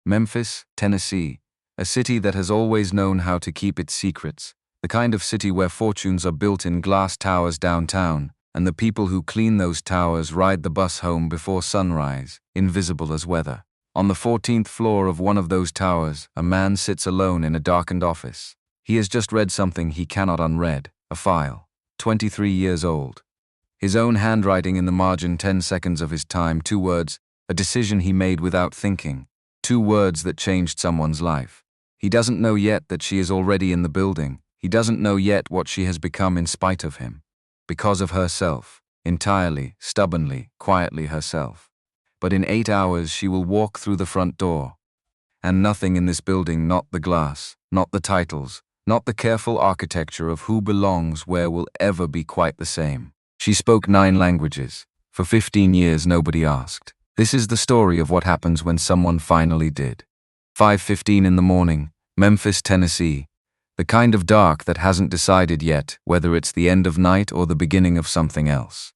Memphis, Tennessee, a city that has always known how to keep its secrets, the kind of city where fortunes are built in glass towers downtown, and the people who clean those towers ride the bus home before sunrise, invisible as weather. On the 14th floor of one of those towers, a man sits alone in a darkened office. He has just read something he cannot unread, a file, 23 years old. His own handwriting in the margin, 10 seconds of his time, 2 words, a decision he made without thinking, 2 words that changed someone's life. He doesn't know yet that she is already in the building. He doesn't know yet what she has become in spite of him. Because of herself, entirely, stubbornly, quietly herself. But in 8 hours she will walk through the front door. And nothing in this building, not the glass, not the titles, not the careful architecture of who belongs where, will ever be quite the same. She spoke 9 languages. For 15 years nobody asked. This is the story of what happens when someone finally did. 5:15 in the morning, Memphis, Tennessee. The kind of dark that hasn't decided yet whether it's the end of night or the beginning of something else.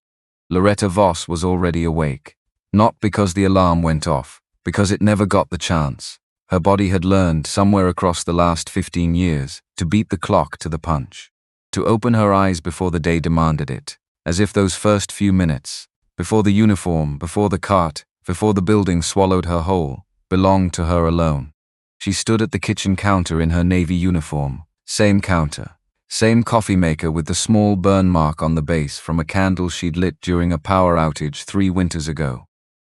Loretta Voss was already awake. Not because the alarm went off, because it never got the chance. Her body had learned, somewhere across the last 15 years, to beat the clock to the punch. To open her eyes before the day demanded it, as if those first few minutes, before the uniform, before the cart, before the building swallowed her whole, belonged to her alone. She stood at the kitchen counter in her navy uniform. Same counter, same coffee maker with the small burn mark on the base from a candle she'd lit during a power outage 3 winters ago.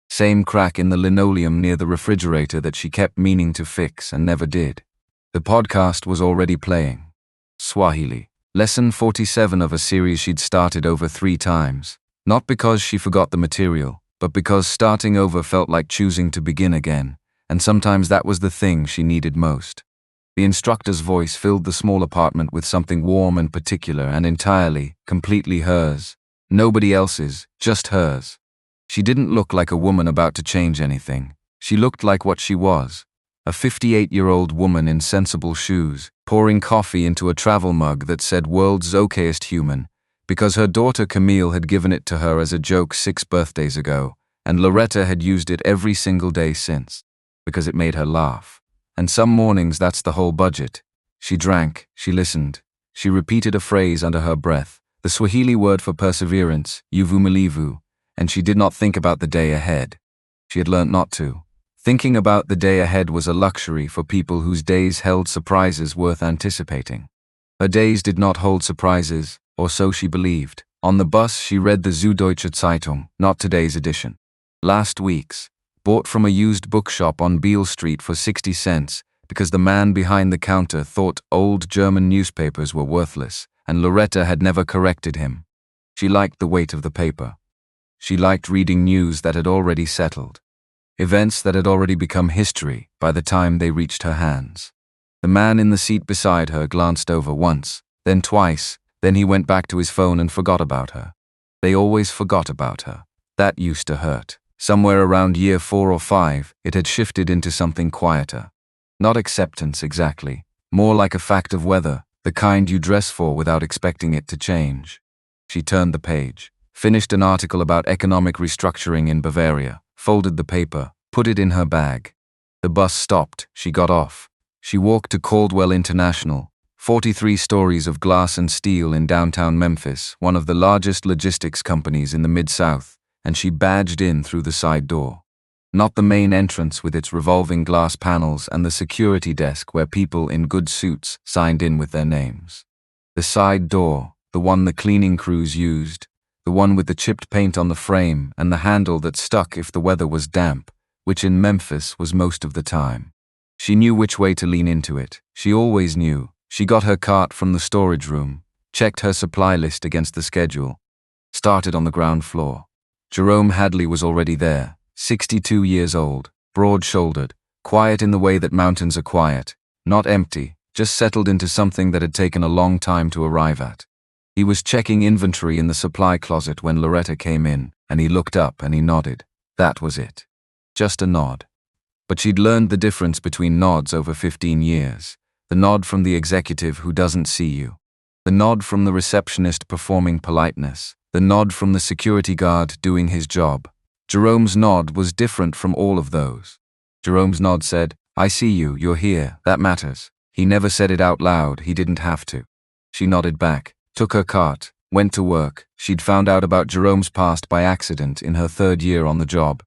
Same crack in the linoleum near the refrigerator that she kept meaning to fix and never did. The podcast was already playing. Swahili. Lesson 47 of a series she'd started over 3 times. Not because she forgot the material, but because starting over felt like choosing to begin again, and sometimes that was the thing she needed most. The instructor's voice filled the small apartment with something warm and particular and entirely, completely hers. Nobody else's, just hers. She didn't look like a woman about to change anything. She looked like what she was. A 58-year-old woman in sensible shoes, pouring coffee into a travel mug that said "World's Okayest Human," because her daughter Camille had given it to her as a joke 6 birthdays ago, and Loretta had used it every single day since, because it made her laugh. And some mornings that's the whole budget. She drank, she listened, she repeated a phrase under her breath, the Swahili word for perseverance, uvumilivu, and she did not think about the day ahead. She had learnt not to. Thinking about the day ahead was a luxury for people whose days held surprises worth anticipating. Her days did not hold surprises, or so she believed. On the bus she read the Süddeutsche Zeitung, not today's edition. Last week's. Bought from a used bookshop on Beale Street for 60 cents because the man behind the counter thought old German newspapers were worthless, and Loretta had never corrected him. She liked the weight of the paper. She liked reading news that had already settled. Events that had already become history by the time they reached her hands. The man in the seat beside her glanced over once, then twice, then he went back to his phone and forgot about her. They always forgot about her. That used to hurt. Somewhere around year 4 or 5, it had shifted into something quieter. Not acceptance exactly, more like a fact of weather, the kind you dress for without expecting it to change. She turned the page, finished an article about economic restructuring in Bavaria, folded the paper, put it in her bag. The bus stopped, she got off. She walked to Caldwell International, 43 stories of glass and steel in downtown Memphis, one of the largest logistics companies in the Mid-South, and she badged in through the side door. Not the main entrance with its revolving glass panels and the security desk where people in good suits signed in with their names. The side door, the one the cleaning crews used, the one with the chipped paint on the frame and the handle that stuck if the weather was damp, which in Memphis was most of the time. She knew which way to lean into it. She always knew. She got her cart from the storage room, checked her supply list against the schedule, started on the ground floor. Jerome Hadley was already there, 62 years old, broad-shouldered, quiet in the way that mountains are quiet, not empty, just settled into something that had taken a long time to arrive at. He was checking inventory in the supply closet when Loretta came in, and he looked up and he nodded. That was it. Just a nod. But she'd learned the difference between nods over 15 years. The nod from the executive who doesn't see you. The nod from the receptionist performing politeness. The nod from the security guard doing his job. Jerome's nod was different from all of those. Jerome's nod said, I see you, you're here, that matters. He never said it out loud, he didn't have to. She nodded back, took her cart, went to work. She'd found out about Jerome's past by accident in her 3rd year on the job.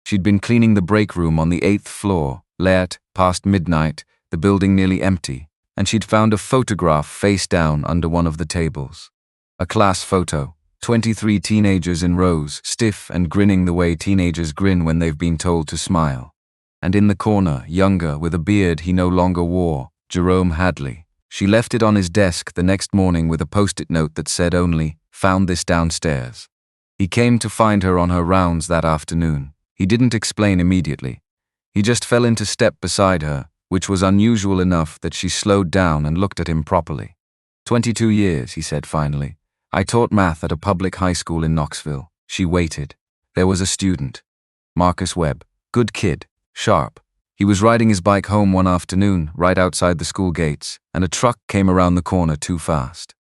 She'd been cleaning the break room on the 8th floor, late, past midnight, the building nearly empty, and she'd found a photograph face down under one of the tables. A class photo, 23 teenagers in rows, stiff and grinning the way teenagers grin when they've been told to smile. And in the corner, younger, with a beard he no longer wore, Jerome Hadley. She left it on his desk the next morning with a post-it note that said only, "Found this downstairs." He came to find her on her rounds that afternoon. He didn't explain immediately. He just fell into step beside her, which was unusual enough that she slowed down and looked at him properly. 22 years, he said finally. I taught math at a public high school in Knoxville. She waited. There was a student. Marcus Webb. Good kid. Sharp. He was riding his bike home one afternoon, right outside the school gates, and a truck came around the corner too fast.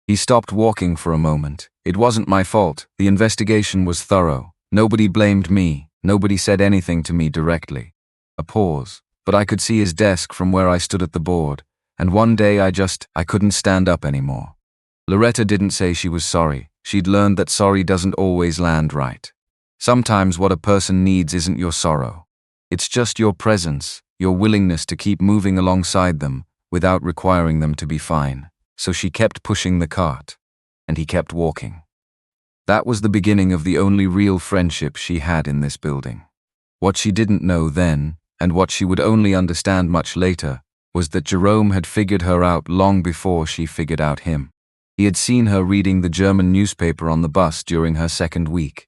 He stopped walking for a moment. It wasn't my fault. The investigation was thorough. Nobody blamed me. Nobody said anything to me directly. A pause. But I could see his desk from where I stood at the board, and one day I couldn't stand up anymore. Loretta didn't say she was sorry. She'd learned that sorry doesn't always land right. Sometimes what a person needs isn't your sorrow. It's just your presence, your willingness to keep moving alongside them without requiring them to be fine. So she kept pushing the cart, and he kept walking. That was the beginning of the only real friendship she had in this building. What she didn't know then, and what she would only understand much later, was that Jerome had figured her out long before she figured out him. He had seen her reading the German newspaper on the bus during her 2nd week.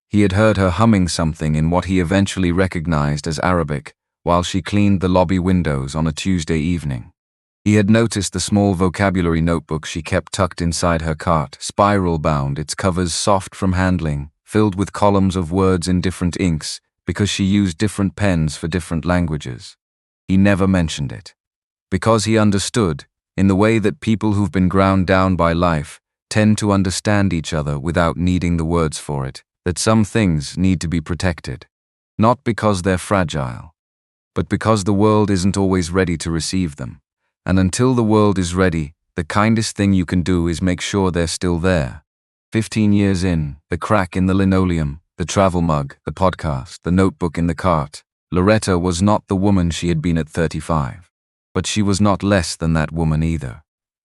He had heard her humming something in what he eventually recognized as Arabic while she cleaned the lobby windows on a Tuesday evening. He had noticed the small vocabulary notebook she kept tucked inside her cart, spiral-bound, its covers soft from handling, filled with columns of words in different inks because she used different pens for different languages. He never mentioned it. Because he understood, in the way that people who've been ground down by life tend to understand each other without needing the words for it, that some things need to be protected. Not because they're fragile, but because the world isn't always ready to receive them. And until the world is ready, the kindest thing you can do is make sure they're still there. 15 years in, the crack in the linoleum, the travel mug, the podcast, the notebook in the cart, Loretta was not the woman she had been at 35. But she was not less than that woman either.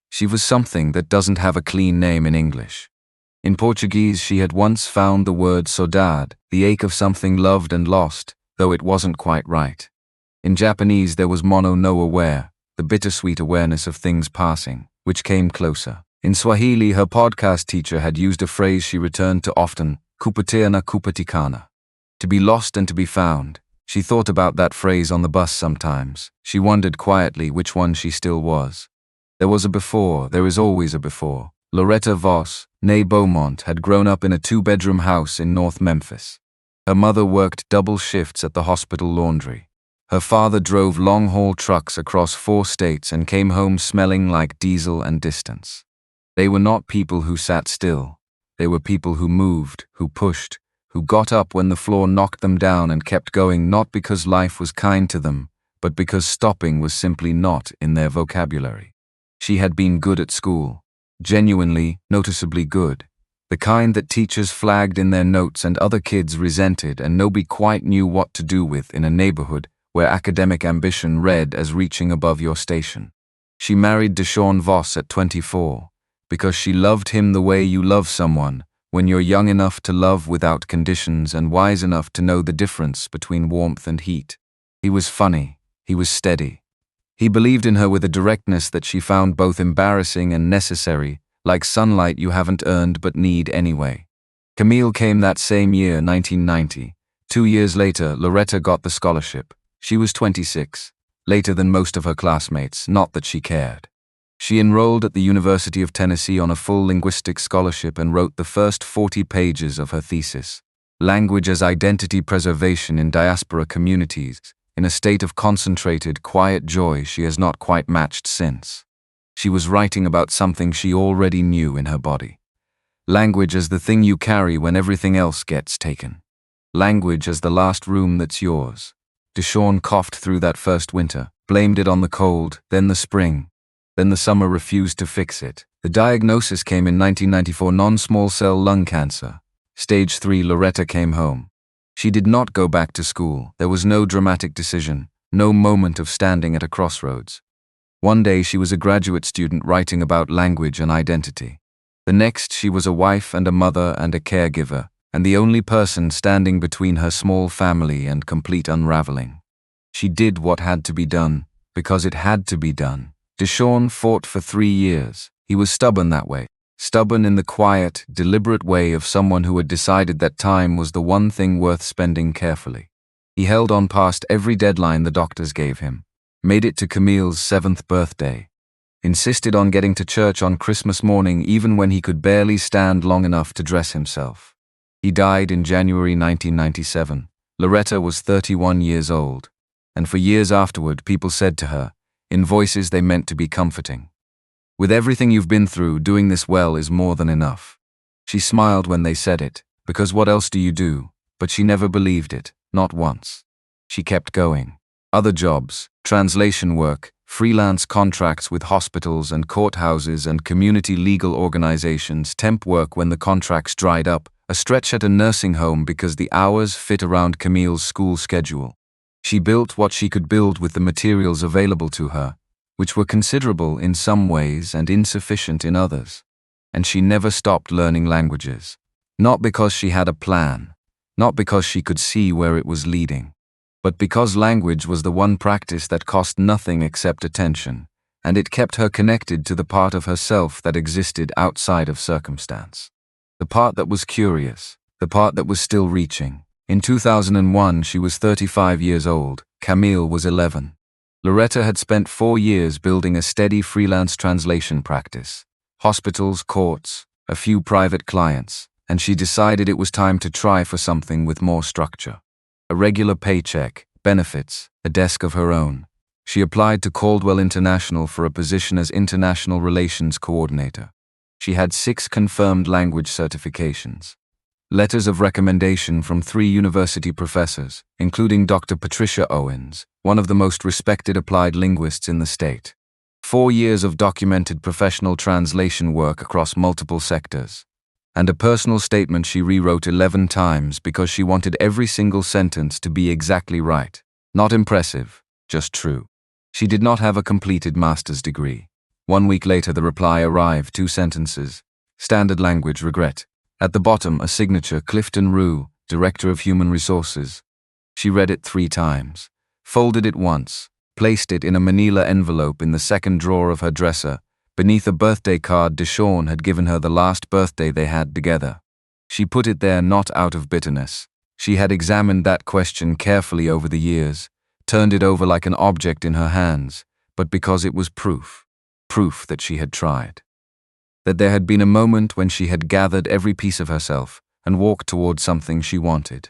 She was something that doesn't have a clean name in English. In Portuguese, she had once found the word saudade, the ache of something loved and lost, though it wasn't quite right. In Japanese, there was mono no aware, the bittersweet awareness of things passing, which came closer. In Swahili, her podcast teacher had used a phrase she returned to often, kupotea na kupatikana. To be lost and to be found. She thought about that phrase on the bus sometimes. She wondered quietly which one she still was. There was a before, there is always a before. Loretta Voss, née Beaumont, had grown up in a 2-bedroom house in North Memphis. Her mother worked double shifts at the hospital laundry. Her father drove long-haul trucks across 4 states and came home smelling like diesel and distance. They were not people who sat still. They were people who moved, who pushed, who got up when the floor knocked them down and kept going, not because life was kind to them, but because stopping was simply not in their vocabulary. She had been good at school. Genuinely, noticeably good. The kind that teachers flagged in their notes and other kids resented and nobody quite knew what to do with in a neighborhood where academic ambition read as reaching above your station. She married Deshaun Voss at 24 because she loved him the way you love someone when you're young enough to love without conditions and wise enough to know the difference between warmth and heat. He was funny. He was steady. He believed in her with a directness that she found both embarrassing and necessary, like sunlight you haven't earned but need anyway. Camille came that same year, 1990. 2 years later, Loretta got the scholarship. She was 26, later than most of her classmates, not that she cared. She enrolled at the University of Tennessee on a full linguistics scholarship and wrote the first 40 pages of her thesis, Language as Identity Preservation in Diaspora Communities, in a state of concentrated, quiet joy she has not quite matched since. She was writing about something she already knew in her body. Language as the thing you carry when everything else gets taken. Language as the last room that's yours. Deshawn coughed through that first winter, blamed it on the cold, then the spring. Then the summer refused to fix it. The diagnosis came in 1994: non-small cell lung cancer. Stage 3. Loretta came home. She did not go back to school. There was no dramatic decision, no moment of standing at a crossroads. One day she was a graduate student writing about language and identity. The next she was a wife and a mother and a caregiver, and the only person standing between her small family and complete unraveling. She did what had to be done, because it had to be done. Deshawn fought for 3 years. He was stubborn that way. Stubborn in the quiet, deliberate way of someone who had decided that time was the one thing worth spending carefully. He held on past every deadline the doctors gave him. Made it to Camille's 7th birthday. Insisted on getting to church on Christmas morning even when he could barely stand long enough to dress himself. He died in January 1997. Loretta was 31 years old. And for years afterward, people said to her, in voices they meant to be comforting, "With everything you've been through, doing this well is more than enough." She smiled when they said it, because what else do you do? But she never believed it, not once. She kept going. Other jobs, translation work, freelance contracts with hospitals and courthouses and community legal organizations, temp work when the contracts dried up, a stretch at a nursing home because the hours fit around Camille's school schedule. She built what she could build with the materials available to her, which were considerable in some ways and insufficient in others. And she never stopped learning languages. Not because she had a plan, not because she could see where it was leading, but because language was the one practice that cost nothing except attention, and it kept her connected to the part of herself that existed outside of circumstance. The part that was curious, the part that was still reaching. In 2001, she was 35 years old. Camille was 11. Loretta had spent 4 years building a steady freelance translation practice. Hospitals, courts, a few private clients, and she decided it was time to try for something with more structure. A regular paycheck, benefits, a desk of her own. She applied to Caldwell International for a position as International Relations Coordinator. She had 6 confirmed language certifications. Letters of recommendation from 3 university professors, including Dr. Patricia Owens, one of the most respected applied linguists in the state. 4 years of documented professional translation work across multiple sectors. And a personal statement she rewrote 11 times because she wanted every single sentence to be exactly right. Not impressive, just true. She did not have a completed master's degree. 1 week later the reply arrived, 2 sentences. Standard language, regret. At the bottom, a signature, Clifton Rue, Director of Human Resources. She read it 3 times, folded it once, placed it in a manila envelope in the second drawer of her dresser, beneath a birthday card Deshawn had given her the last birthday they had together. She put it there not out of bitterness. She had examined that question carefully over the years, turned it over like an object in her hands, but because it was proof that she had tried. That there had been a moment when she had gathered every piece of herself and walked toward something she wanted.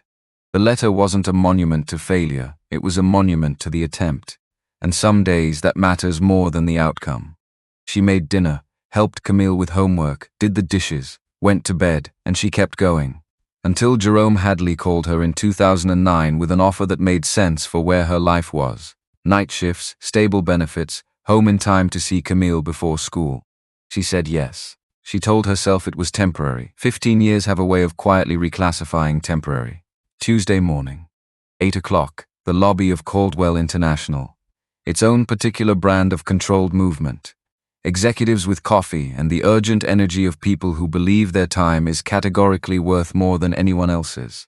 The letter wasn't a monument to failure, it was a monument to the attempt, and some days that matters more than the outcome. She made dinner, helped Camille with homework, did the dishes, went to bed, and she kept going. Until Jerome Hadley called her in 2009 with an offer that made sense for where her life was. Night shifts, stable benefits, home in time to see Camille before school. She said yes. She told herself it was temporary. 15 years have a way of quietly reclassifying temporary. Tuesday morning. 8 o'clock, the lobby of Caldwell International. Its own particular brand of controlled movement. Executives with coffee and the urgent energy of people who believe their time is categorically worth more than anyone else's.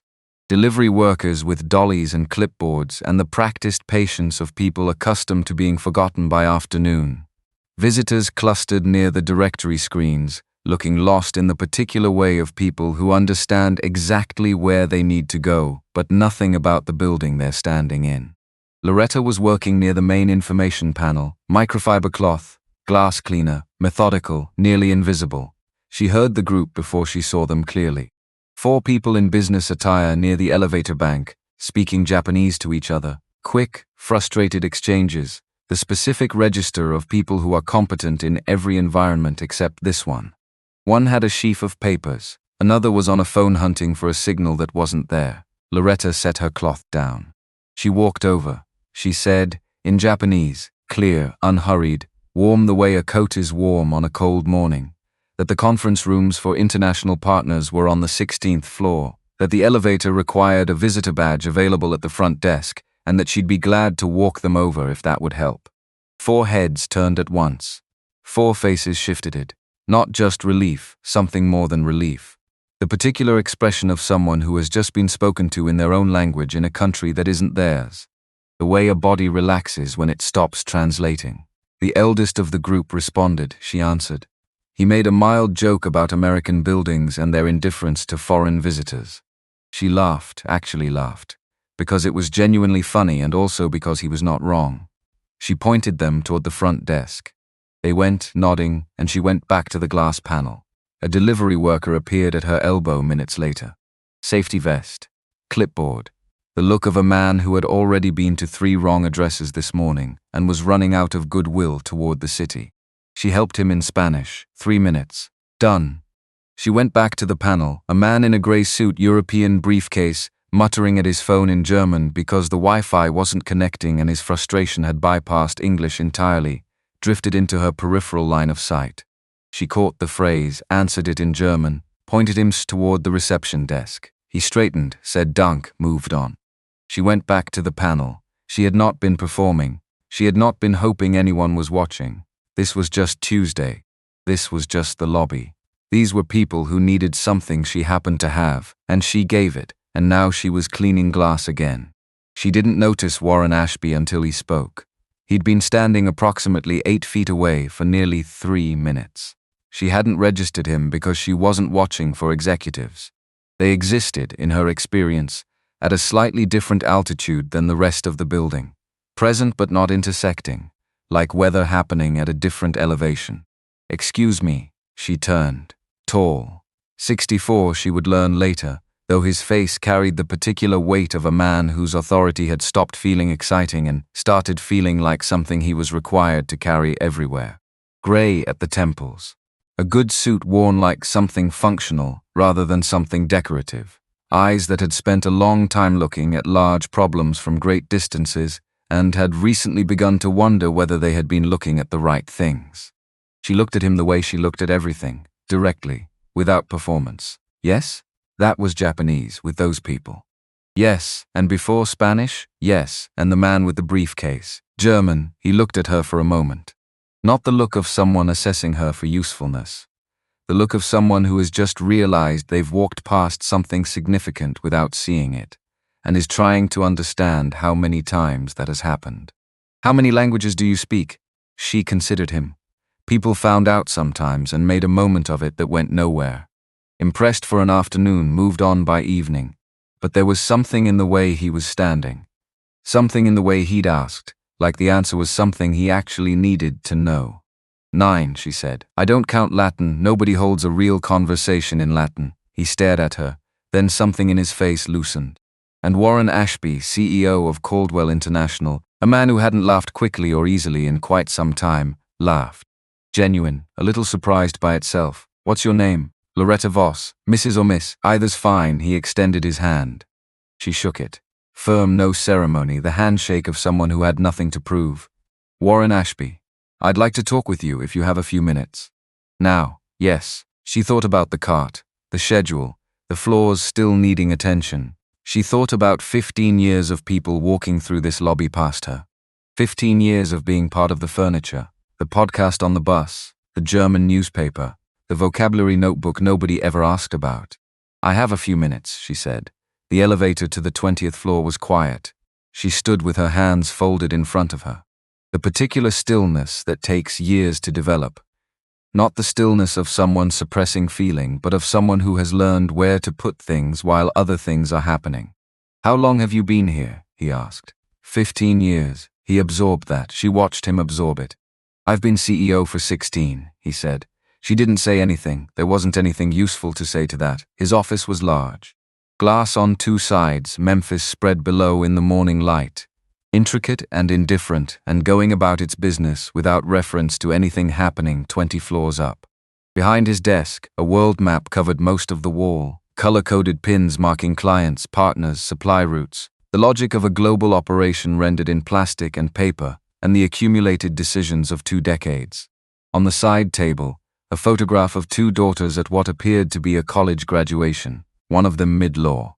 Delivery workers with dollies and clipboards and the practiced patience of people accustomed to being forgotten by afternoon. Visitors clustered near the directory screens, looking lost in the particular way of people who understand exactly where they need to go, but nothing about the building they're standing in. Loretta was working near the main information panel, microfiber cloth, glass cleaner, methodical, nearly invisible. She heard the group before she saw them clearly. 4 people in business attire near the elevator bank, speaking Japanese to each other, quick, frustrated exchanges, the specific register of people who are competent in every environment except this one. One had a sheaf of papers, another was on a phone hunting for a signal that wasn't there. Loretta set her cloth down. She walked over. She said, in Japanese, clear, unhurried, warm the way a coat is warm on a cold morning, that the conference rooms for international partners were on the 16th floor, that the elevator required a visitor badge available at the front desk, and that she'd be glad to walk them over if that would help. 4 heads turned at once. 4 faces shifted it. Not just relief, something more than relief. The particular expression of someone who has just been spoken to in their own language in a country that isn't theirs. The way a body relaxes when it stops translating. The eldest of the group responded, she answered. He made a mild joke about American buildings and their indifference to foreign visitors. She laughed, actually laughed, because it was genuinely funny and also because he was not wrong. She pointed them toward the front desk. They went, nodding, and she went back to the glass panel. A delivery worker appeared at her elbow minutes later. Safety vest. Clipboard. The look of a man who had already been to 3 wrong addresses this morning and was running out of goodwill toward the city. She helped him in Spanish. 3 minutes. Done. She went back to the panel, a man in a grey suit, European briefcase, muttering at his phone in German because the Wi-Fi wasn't connecting and his frustration had bypassed English entirely, drifted into her peripheral line of sight. She caught the phrase, answered it in German, pointed him toward the reception desk. He straightened, said Dank, moved on. She went back to the panel. She had not been performing. She had not been hoping anyone was watching. This was just Tuesday. This was just the lobby. These were people who needed something she happened to have, and she gave it, and now she was cleaning glass again. She didn't notice Warren Ashby until he spoke. He'd been standing approximately 8 feet away for nearly 3 minutes. She hadn't registered him because she wasn't watching for executives. They existed, in her experience, at a slightly different altitude than the rest of the building, present but not intersecting, like weather happening at a different elevation. Excuse me, she turned. Tall. 64, she would learn later, though his face carried the particular weight of a man whose authority had stopped feeling exciting and started feeling like something he was required to carry everywhere. Gray at the temples. A good suit worn like something functional rather than something decorative. Eyes that had spent a long time looking at large problems from great distances and had recently begun to wonder whether they had been looking at the right things. She looked at him the way she looked at everything, directly, without performance. Yes? That was Japanese, with those people. Yes, and before Spanish? Yes, and the man with the briefcase. German, he looked at her for a moment. Not the look of someone assessing her for usefulness. The look of someone who has just realized they've walked past something significant without seeing it, and is trying to understand how many times that has happened. How many languages do you speak? She considered him. People found out sometimes and made a moment of it that went nowhere. Impressed for an afternoon, moved on by evening. But there was something in the way he was standing. Something in the way he'd asked, like the answer was something he actually needed to know. 9, she said. I don't count Latin. Nobody holds a real conversation in Latin. He stared at her. Then something in his face loosened. And Warren Ashby, CEO of Caldwell International, a man who hadn't laughed quickly or easily in quite some time, laughed. Genuine, a little surprised by itself. What's your name? Loretta Voss. Mrs. or Miss? Either's fine. He extended his hand. She shook it. Firm, no ceremony, the handshake of someone who had nothing to prove. Warren Ashby. I'd like to talk with you if you have a few minutes. Now, yes. She thought about the cart, the schedule, the floors still needing attention. She thought about 15 years of people walking through this lobby past her. 15 years of being part of the furniture, the podcast on the bus, the German newspaper, the vocabulary notebook nobody ever asked about. I have a few minutes, she said. The elevator to the 20th floor was quiet. She stood with her hands folded in front of her. The particular stillness that takes years to develop. Not the stillness of someone suppressing feeling, but of someone who has learned where to put things while other things are happening. How long have you been here? He asked. 15 years. He absorbed that. She watched him absorb it. I've been CEO for 16, he said. She didn't say anything. There wasn't anything useful to say to that. His office was large. Glass on 2 sides, Memphis spread below in the morning light. Intricate and indifferent, and going about its business without reference to anything happening 20 floors up. Behind his desk, a world map covered most of the wall, color-coded pins marking clients, partners, supply routes. The logic of a global operation rendered in plastic and paper, and the accumulated decisions of 2 decades. On the side table, a photograph of 2 daughters at what appeared to be a college graduation, one of them mid-law.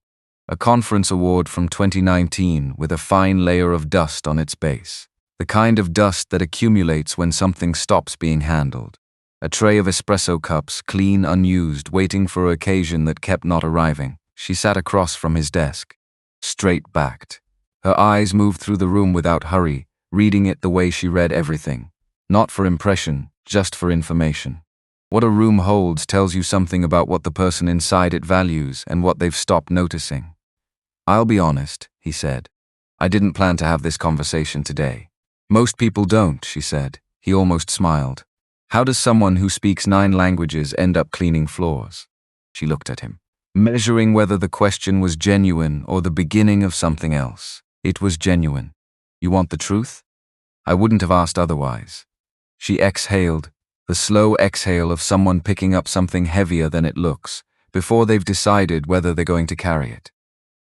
A conference award from 2019 with a fine layer of dust on its base. The kind of dust that accumulates when something stops being handled. A tray of espresso cups, clean, unused, waiting for an occasion that kept not arriving. She sat across from his desk, straight-backed. Her eyes moved through the room without hurry, reading it the way she read everything. Not for impression, just for information. What a room holds tells you something about what the person inside it values and what they've stopped noticing. "I'll be honest," he said. "I didn't plan to have this conversation today." "Most people don't," she said. He almost smiled. "How does someone who speaks 9 languages end up cleaning floors?" She looked at him, measuring whether the question was genuine or the beginning of something else. It was genuine. "You want the truth?" "I wouldn't have asked otherwise." She exhaled, the slow exhale of someone picking up something heavier than it looks, before they've decided whether they're going to carry it.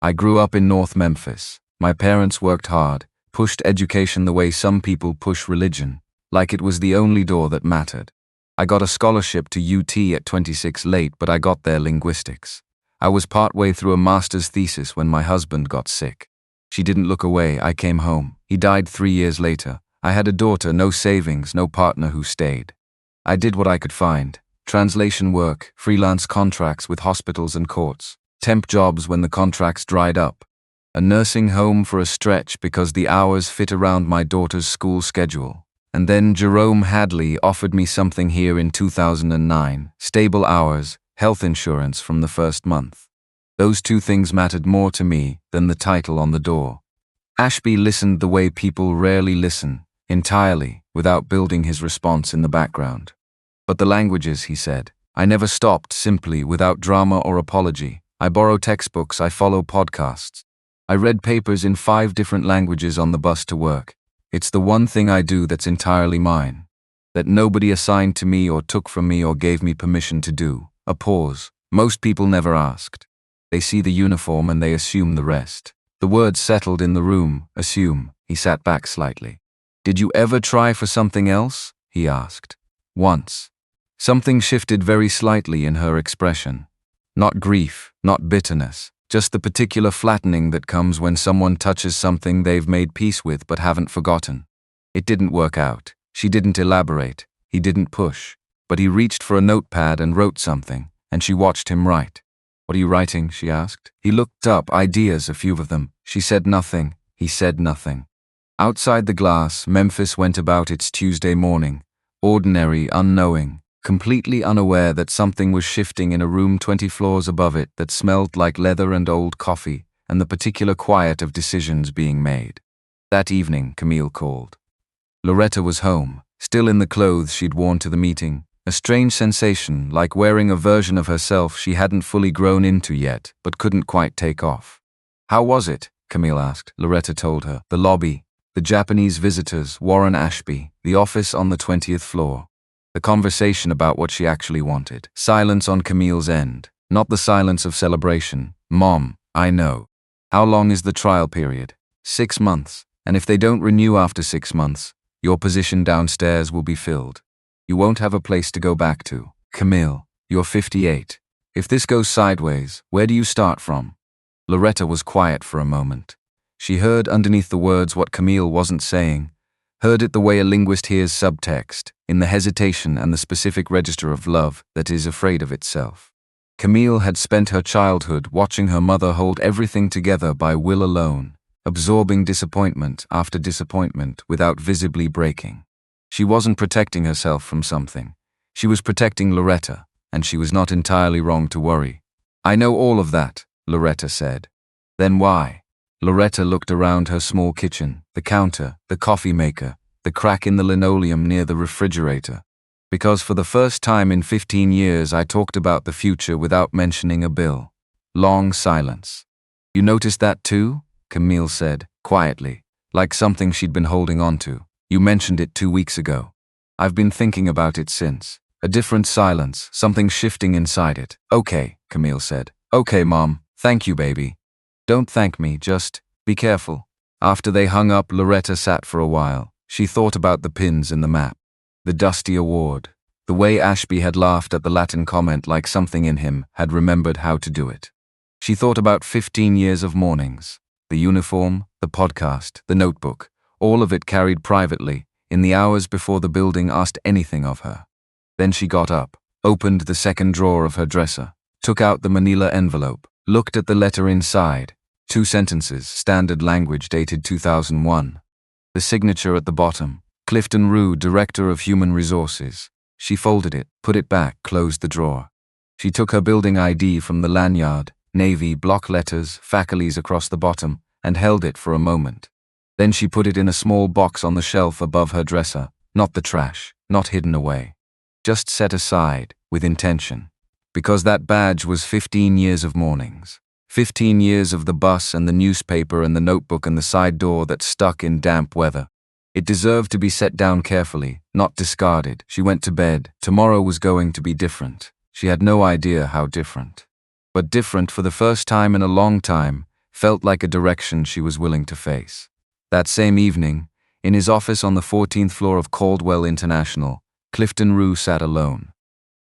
"I grew up in North Memphis. My parents worked hard, pushed education the way some people push religion, like it was the only door that mattered. I got a scholarship to UT at 26 late, but I got there linguistics. I was partway through a master's thesis when my husband got sick." She didn't look away. "I came home. He died 3 years later. I had a daughter, no savings, no partner who stayed. I did what I could find. Translation work, freelance contracts with hospitals and courts, temp jobs when the contracts dried up. A nursing home for a stretch because the hours fit around my daughter's school schedule. And then Jerome Hadley offered me something here in 2009, stable hours, health insurance from the first month. Those 2 things mattered more to me than the title on the door." Ashby listened the way people rarely listen, entirely, without building his response in the background. "But the languages," he said. "I never stopped, simply, without drama or apology. I borrow textbooks, I follow podcasts. I read papers in 5 different languages on the bus to work. It's the one thing I do that's entirely mine. That nobody assigned to me or took from me or gave me permission to do." A pause. "Most people never asked. They see the uniform and they assume the rest." The words settled in the room. "Assume." He sat back slightly. "Did you ever try for something else?" he asked. "Once." Something shifted very slightly in her expression. Not grief, not bitterness, just the particular flattening that comes when someone touches something they've made peace with but haven't forgotten. It didn't work out. She didn't elaborate. He didn't push. But he reached for a notepad and wrote something, and she watched him write. "What are you writing?" she asked. He looked up, ideas, a few of them. She said nothing. He said nothing. Outside the glass, Memphis went about its Tuesday morning, ordinary, unknowing, completely unaware that something was shifting in a room 20 floors above it that smelled like leather and old coffee, and the particular quiet of decisions being made. That evening, Camille called. Loretta was home, still in the clothes she'd worn to the meeting, a strange sensation like wearing a version of herself she hadn't fully grown into yet, but couldn't quite take off. "How was it?" Camille asked. Loretta told her. "The lobby, the Japanese visitors, Warren Ashby, the office on the 20th floor. The conversation about what she actually wanted. Silence on Camille's end, not the silence of celebration. "Mom, I know. How long is the trial period?" 6 months, and if they don't renew after 6 months, your position downstairs will be filled. You won't have a place to go back to. Camille, you're 58. If this goes sideways, where do you start from?" Loretta was quiet for a moment. She heard underneath the words what Camille wasn't saying, heard it the way a linguist hears subtext, in the hesitation and the specific register of love that is afraid of itself. Camille had spent her childhood watching her mother hold everything together by will alone, absorbing disappointment after disappointment without visibly breaking. She wasn't protecting herself from something. She was protecting Loretta, and she was not entirely wrong to worry. "I know all of that," Loretta said. "Then why?" Loretta looked around her small kitchen, the counter, the coffee maker, the crack in the linoleum near the refrigerator. "Because for the first time in 15 years I talked about the future without mentioning a bill." Long silence. "You noticed that too?" Camille said, quietly, like something she'd been holding on to. "You mentioned it 2 weeks ago. I've been thinking about it since." A different silence, something shifting inside it. "Okay," Camille said. "Okay, Mom. Thank you, baby." "Don't thank me, just..." Be careful. After they hung up, Loretta sat for a while. She thought about the pins in the map, the Dusty Award, the way Ashby had laughed at the Latin comment like something in him had remembered how to do it. She thought about 15 years of mornings, the uniform, the podcast, the notebook, all of it carried privately, in the hours before the building asked anything of her. Then she got up, opened the second drawer of her dresser, took out the manila envelope, looked at the letter inside, 2 sentences, standard language dated 2001. The signature at the bottom, Clifton Rue, Director of Human Resources. She folded it, put it back, closed the drawer. She took her building ID from the lanyard, navy, block letters, faculties across the bottom, and held it for a moment. Then she put it in a small box on the shelf above her dresser, not the trash, not hidden away. Just set aside, with intention. Because that badge was 15 years of mornings. 15 years of the bus and the newspaper and the notebook and the side door that stuck in damp weather. It deserved to be set down carefully, not discarded. She went to bed. Tomorrow was going to be different. She had no idea how different. But different for the first time in a long time, felt like a direction she was willing to face. That same evening, in his office on the 14th floor of Caldwell International, Clifton Rue sat alone.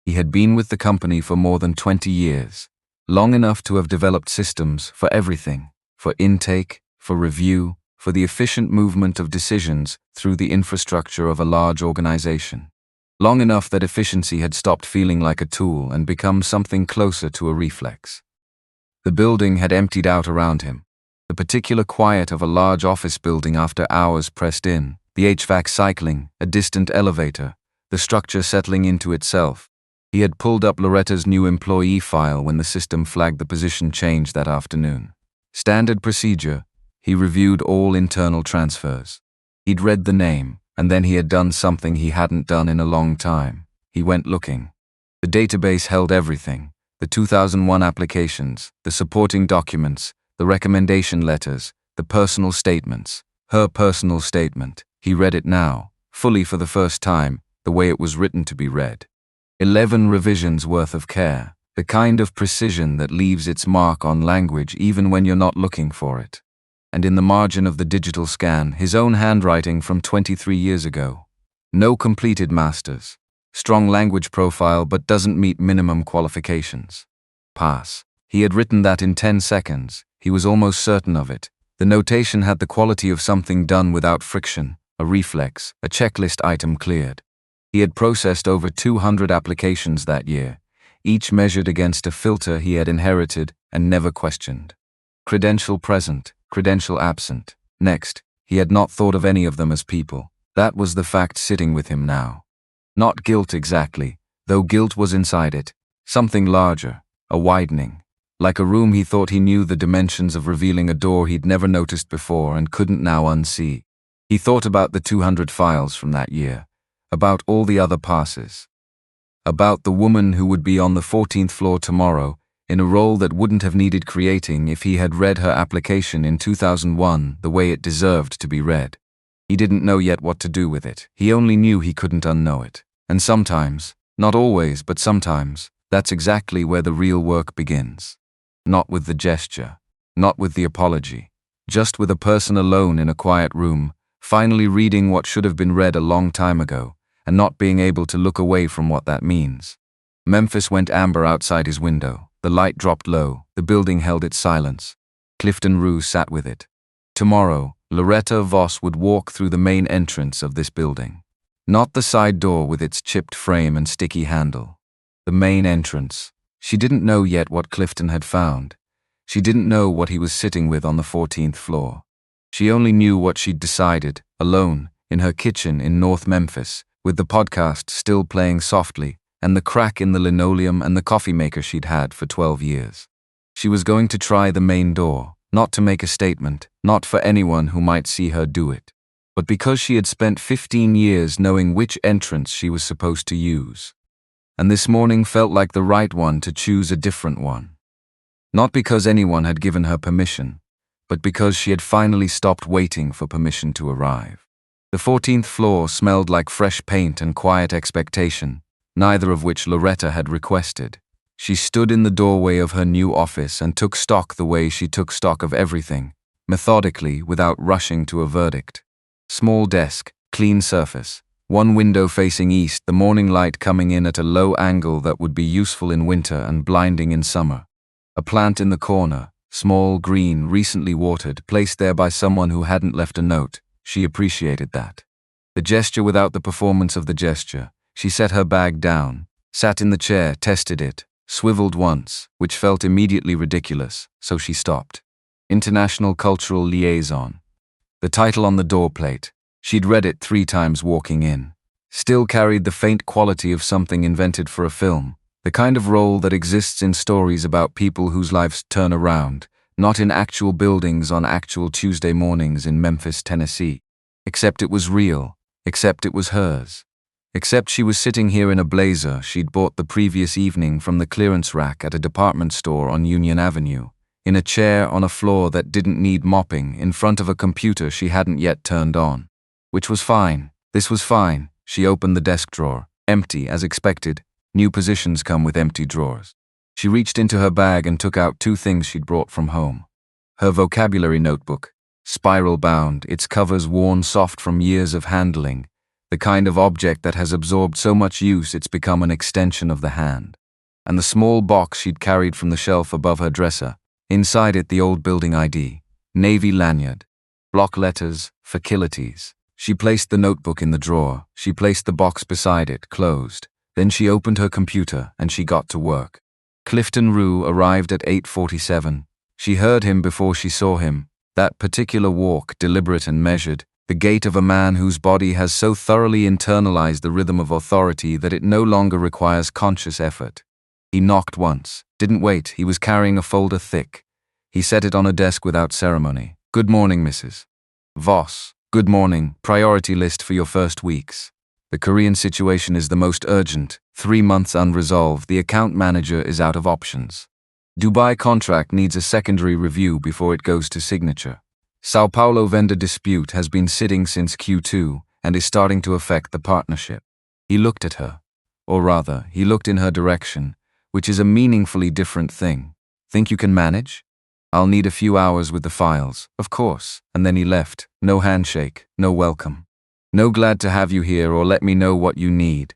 He had been with the company for more than 20 years, long enough to have developed systems for everything, for intake, for review, for the efficient movement of decisions through the infrastructure of a large organization. Long enough that efficiency had stopped feeling like a tool and become something closer to a reflex. The building had emptied out around him. The particular quiet of a large office building after hours pressed in, the HVAC cycling, a distant elevator, the structure settling into itself. He had pulled up Loretta's new employee file when the system flagged the position change that afternoon. Standard procedure, he reviewed all internal transfers. He'd read the name, and then he had done something he hadn't done in a long time. He went looking. The database held everything, the 2001 applications, the supporting documents, the recommendation letters, the personal statements, her personal statement. He read it now, fully for the first time, the way it was written to be read. 11 revisions worth of care, the kind of precision that leaves its mark on language even when you're not looking for it. And in the margin of the digital scan, his own handwriting from 23 years ago. No completed masters. Strong language profile but doesn't meet minimum qualifications. Pass. He had written that in 10 seconds. He was almost certain of it. The notation had the quality of something done without friction, a reflex, a checklist item cleared. He had processed over 200 applications that year, each measured against a filter he had inherited and never questioned. Credential present, credential absent. Next, he had not thought of any of them as people. That was the fact sitting with him now. Not guilt exactly, though guilt was inside it. Something larger, a widening. Like a room he thought he knew the dimensions of, revealing a door he'd never noticed before and couldn't now unsee. He thought about the 200 files from that year. About all the other passes. About the woman who would be on the 14th floor tomorrow, in a role that wouldn't have needed creating if he had read her application in 2001 the way it deserved to be read. He didn't know yet what to do with it. He only knew he couldn't unknow it. And sometimes, not always, but sometimes, that's exactly where the real work begins. Not with the gesture, not with the apology, just with a person alone in a quiet room, finally reading what should have been read a long time ago, and not being able to look away from what that means. Memphis went amber outside his window. The light dropped low. The building held its silence. Clifton Rue sat with it. Tomorrow, Loretta Voss would walk through the main entrance of this building. Not the side door with its chipped frame and sticky handle. The main entrance. She didn't know yet what Clifton had found. She didn't know what he was sitting with on the 14th floor. She only knew what she'd decided, alone, in her kitchen in North Memphis, with the podcast still playing softly, and the crack in the linoleum and the coffee maker she'd had for 12 years. She was going to try the main door, not to make a statement, not for anyone who might see her do it, but because she had spent 15 years knowing which entrance she was supposed to use. And this morning felt like the right one to choose a different one. Not because anyone had given her permission, but because she had finally stopped waiting for permission to arrive. The 14th floor smelled like fresh paint and quiet expectation, neither of which Loretta had requested. She stood in the doorway of her new office and took stock the way she took stock of everything, methodically, without rushing to a verdict. Small desk, clean surface, one window facing east, the morning light coming in at a low angle that would be useful in winter and blinding in summer. A plant in the corner, small, green, recently watered, placed there by someone who hadn't left a note. She appreciated that. The gesture without the performance of the gesture. She set her bag down, sat in the chair, tested it, swiveled once, which felt immediately ridiculous, so she stopped. International Cultural Liaison. The title on the door plate. She'd read it 3 times walking in. Still carried the faint quality of something invented for a film, the kind of role that exists in stories about people whose lives turn around, not in actual buildings on actual Tuesday mornings in Memphis, Tennessee. Except it was real, except it was hers. Except she was sitting here in a blazer she'd bought the previous evening from the clearance rack at a department store on Union Avenue, in a chair on a floor that didn't need mopping, in front of a computer she hadn't yet turned on. Which was fine. This was fine. She opened the desk drawer. Empty, as expected. New positions come with empty drawers. She reached into her bag and took out 2 things she'd brought from home. Her vocabulary notebook, spiral-bound, its covers worn soft from years of handling, the kind of object that has absorbed so much use it's become an extension of the hand. And the small box she'd carried from the shelf above her dresser, inside it the old building ID, navy lanyard, block letters, facilities. She placed the notebook in the drawer. She placed the box beside it, closed. Then she opened her computer and she got to work. Clifton Rue arrived at 8:47. She heard him before she saw him. That particular walk, deliberate and measured, the gait of a man whose body has so thoroughly internalized the rhythm of authority that it no longer requires conscious effort. He knocked once, didn't wait, he was carrying a folder thick. He set it on a desk without ceremony. Good morning, Mrs. Voss. Good morning, priority list for your first weeks. The Korean situation is the most urgent, 3 months unresolved, the account manager is out of options. Dubai contract needs a secondary review before it goes to signature. Sao Paulo vendor dispute has been sitting since Q2 and is starting to affect the partnership. He looked at her. Or rather, he looked in her direction, which is a meaningfully different thing. Think you can manage? I'll need a few hours with the files, of course. And then he left. No handshake, no welcome. No glad to have you here or let me know what you need.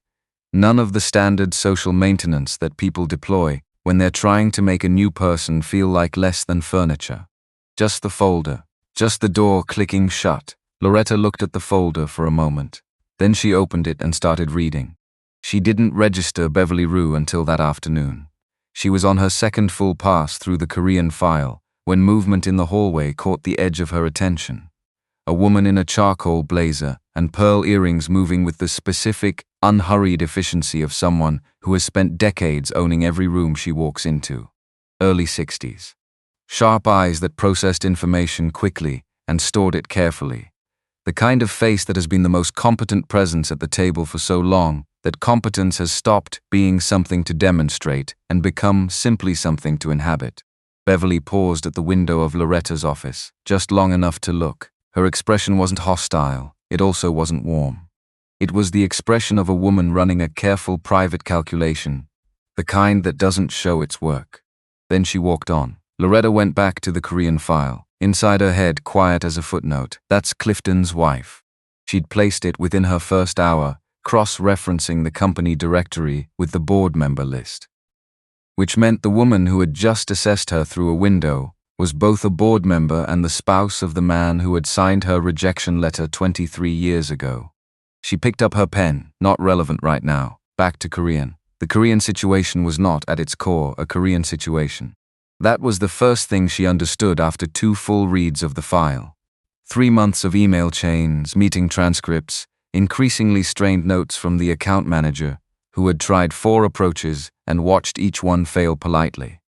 None of the standard social maintenance that people deploy when they're trying to make a new person feel like less than furniture. Just the folder. Just the door clicking shut. Loretta looked at the folder for a moment. Then she opened it and started reading. She didn't register Beverly Rue until that afternoon. She was on her second full pass through the Korean file when movement in the hallway caught the edge of her attention. A woman in a charcoal blazer and pearl earrings moving with the specific, unhurried efficiency of someone who has spent decades owning every room she walks into. Early 60s. Sharp eyes that processed information quickly and stored it carefully. The kind of face that has been the most competent presence at the table for so long that competence has stopped being something to demonstrate and become simply something to inhabit. Beverly paused at the window of Loretta's office, just long enough to look. Her expression wasn't hostile, it also wasn't warm. It was the expression of a woman running a careful private calculation, the kind that doesn't show its work. Then she walked on. Loretta went back to the Korean file. Inside her head, quiet as a footnote, that's Clifton's wife. She'd placed it within her first hour, cross-referencing the company directory with the board member list. Which meant the woman who had just assessed her through a window was both a board member and the spouse of the man who had signed her rejection letter 23 years ago. She picked up her pen, not relevant right now, back to Korean. The Korean situation was not, at its core, a Korean situation. That was the first thing she understood after 2 full reads of the file. 3 months of email chains, meeting transcripts, increasingly strained notes from the account manager, who had tried 4 approaches and watched each one fail politely.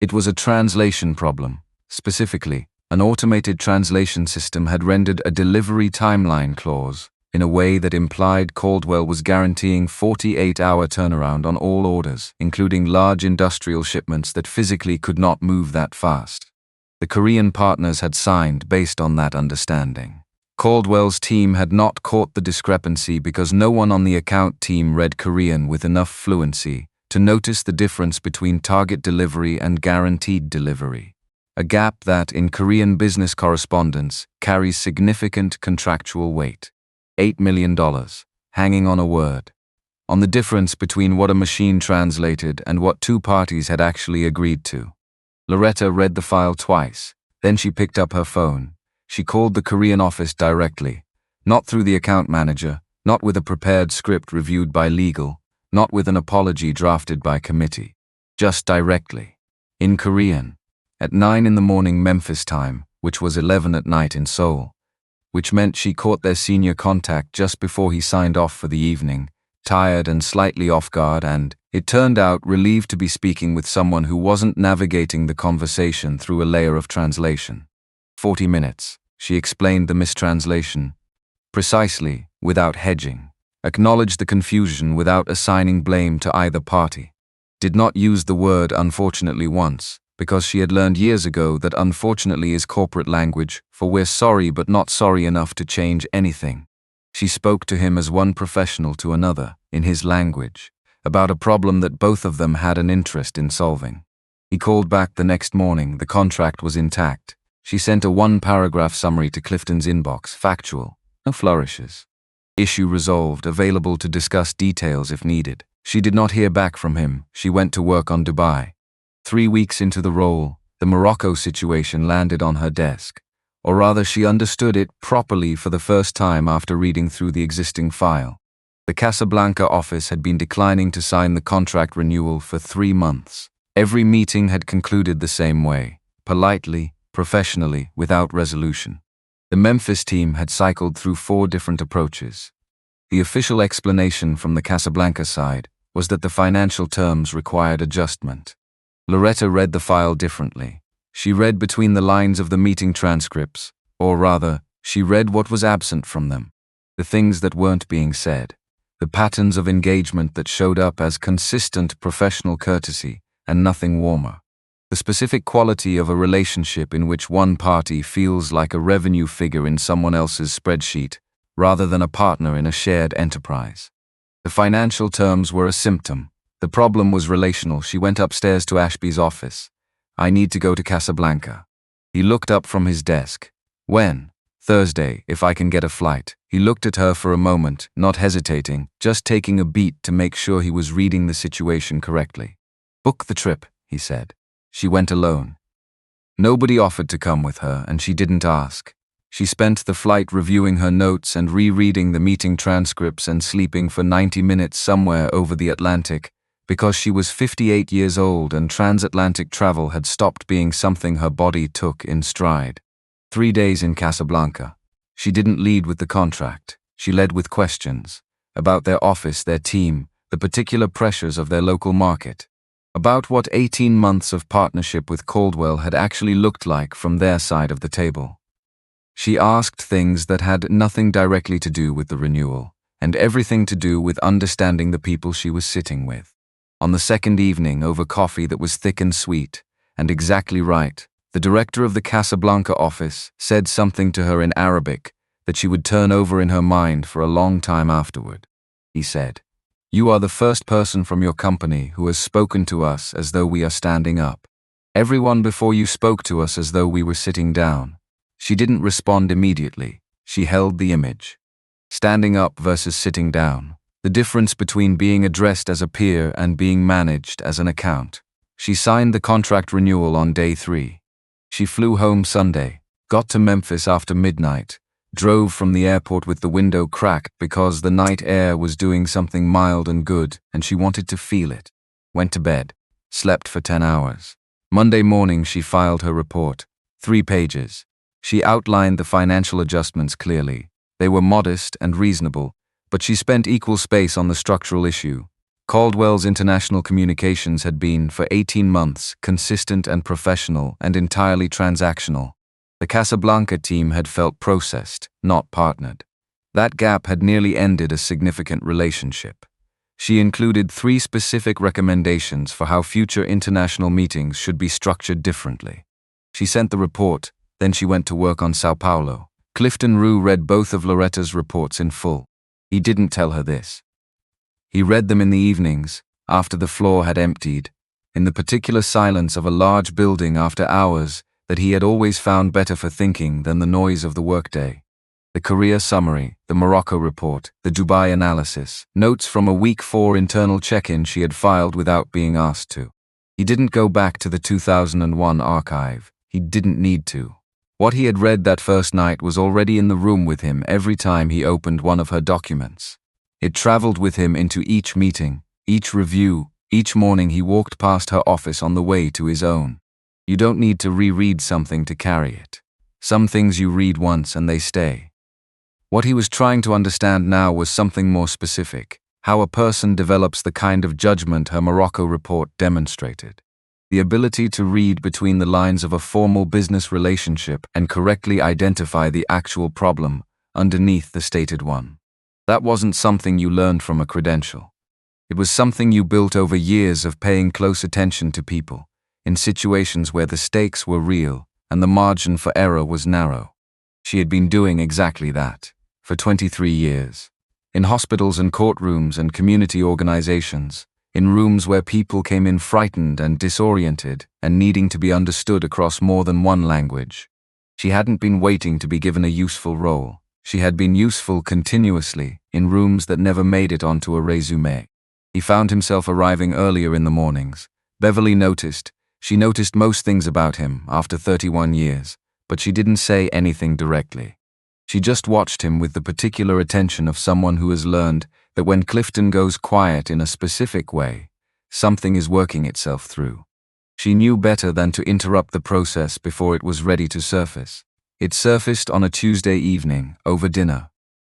It was a translation problem. Specifically, an automated translation system had rendered a delivery timeline clause in a way that implied Caldwell was guaranteeing 48-hour turnaround on all orders, including large industrial shipments that physically could not move that fast. The Korean partners had signed based on that understanding. Caldwell's team had not caught the discrepancy because no one on the account team read Korean with enough fluency to notice the difference between target delivery and guaranteed delivery. a gap that, in Korean business correspondence, carries significant contractual weight. $8 million, hanging on a word. On the difference between what a machine translated and what two parties had actually agreed to. Loretta read the file twice, then she picked up her phone. She called the Korean office directly, not through the account manager, not with a prepared script reviewed by legal, not with an apology drafted by committee. Just directly. In Korean. At 9 in the morning Memphis time, which was 11 at night in Seoul. Which meant she caught their senior contact just before he signed off for the evening, tired and slightly off guard and, it turned out, relieved to be speaking with someone who wasn't navigating the conversation through a layer of translation. 40 minutes, she explained the mistranslation. Precisely, without hedging. Acknowledged the confusion without assigning blame to either party. Did not use the word unfortunately once, because she had learned years ago that unfortunately is corporate language for we're sorry but not sorry enough to change anything. She spoke to him as one professional to another, in his language, about a problem that both of them had an interest in solving. He called back the next morning. The contract was intact. She sent a one-paragraph summary to Clifton's inbox, factual, no flourishes. Issue resolved, available to discuss details if needed. She did not hear back from him. She went to work on Dubai. 3 weeks into the role, the Morocco situation landed on her desk. Or rather, she understood it properly for the first time after reading through the existing file. The Casablanca office had been declining to sign the contract renewal for 3 months. Every meeting had concluded the same way, politely, professionally, without resolution. The Memphis team had cycled through 4 different approaches. The official explanation from the Casablanca side was that the financial terms required adjustment. Loretta read the file differently. She read between the lines of the meeting transcripts, or rather, she read what was absent from them. The things that weren't being said. The patterns of engagement that showed up as consistent professional courtesy and nothing warmer. The specific quality of a relationship in which one party feels like a revenue figure in someone else's spreadsheet, rather than a partner in a shared enterprise. The financial terms were a symptom. The problem was relational. She went upstairs to Ashby's office. I need to go to Casablanca. He looked up from his desk. When? Thursday, if I can get a flight. He looked at her for a moment, not hesitating, just taking a beat to make sure he was reading the situation correctly. Book the trip, he said. She went alone. Nobody offered to come with her, and she didn't ask. She spent the flight reviewing her notes and rereading the meeting transcripts and sleeping for 90 minutes somewhere over the Atlantic, because she was 58 years old and transatlantic travel had stopped being something her body took in stride. 3 days in Casablanca. She didn't lead with the contract. She led with questions about their office, their team, the particular pressures of their local market. About what 18 months of partnership with Caldwell had actually looked like from their side of the table. She asked things that had nothing directly to do with the renewal, and everything to do with understanding the people she was sitting with. On the second evening, over coffee that was thick and sweet, and exactly right, the director of the Casablanca office said something to her in Arabic that she would turn over in her mind for a long time afterward. He said, "You are the first person from your company who has spoken to us as though we are standing up. Everyone before you spoke to us as though we were sitting down." She didn't respond immediately. She held the image. Standing up versus sitting down. The difference between being addressed as a peer and being managed as an account. She signed the contract renewal on day 3. She flew home Sunday, got to Memphis after midnight, drove from the airport with the window cracked because the night air was doing something mild and good and she wanted to feel it. Went to bed, slept for 10 hours. Monday morning she filed her report, 3 pages. She outlined the financial adjustments clearly. They were modest and reasonable, but she spent equal space on the structural issue. Caldwell's international communications had been, for 18 months, consistent and professional and entirely transactional. The Casablanca team had felt processed, not partnered. That gap had nearly ended a significant relationship. She included 3 specific recommendations for how future international meetings should be structured differently. She sent the report, then she went to work on Sao Paulo. Clifton Rue read both of Loretta's reports in full. He didn't tell her this. He read them in the evenings, after the floor had emptied, in the particular silence of a large building after hours, that he had always found better for thinking than the noise of the workday. The career summary, the Morocco report, the Dubai analysis, notes from a week 4 internal check-in she had filed without being asked to. He didn't go back to the 2001 archive. He didn't need to. What he had read that first night was already in the room with him every time he opened one of her documents. It traveled with him into each meeting, each review, each morning he walked past her office on the way to his own. You don't need to reread something to carry it. Some things you read once and they stay. What he was trying to understand now was something more specific, how a person develops the kind of judgment her Morocco report demonstrated. The ability to read between the lines of a formal business relationship and correctly identify the actual problem underneath the stated one. That wasn't something you learned from a credential. It was something you built over years of paying close attention to people, in situations where the stakes were real and the margin for error was narrow. She had been doing exactly that, for 23 years. In hospitals and courtrooms and community organizations, in rooms where people came in frightened and disoriented and needing to be understood across more than one language. She hadn't been waiting to be given a useful role. She had been useful continuously, in rooms that never made it onto a resume. He found himself arriving earlier in the mornings. Beverly noticed. She noticed most things about him after 31 years, but she didn't say anything directly. She just watched him with the particular attention of someone who has learned that when Clifton goes quiet in a specific way, something is working itself through. She knew better than to interrupt the process before it was ready to surface. It surfaced on a Tuesday evening, over dinner.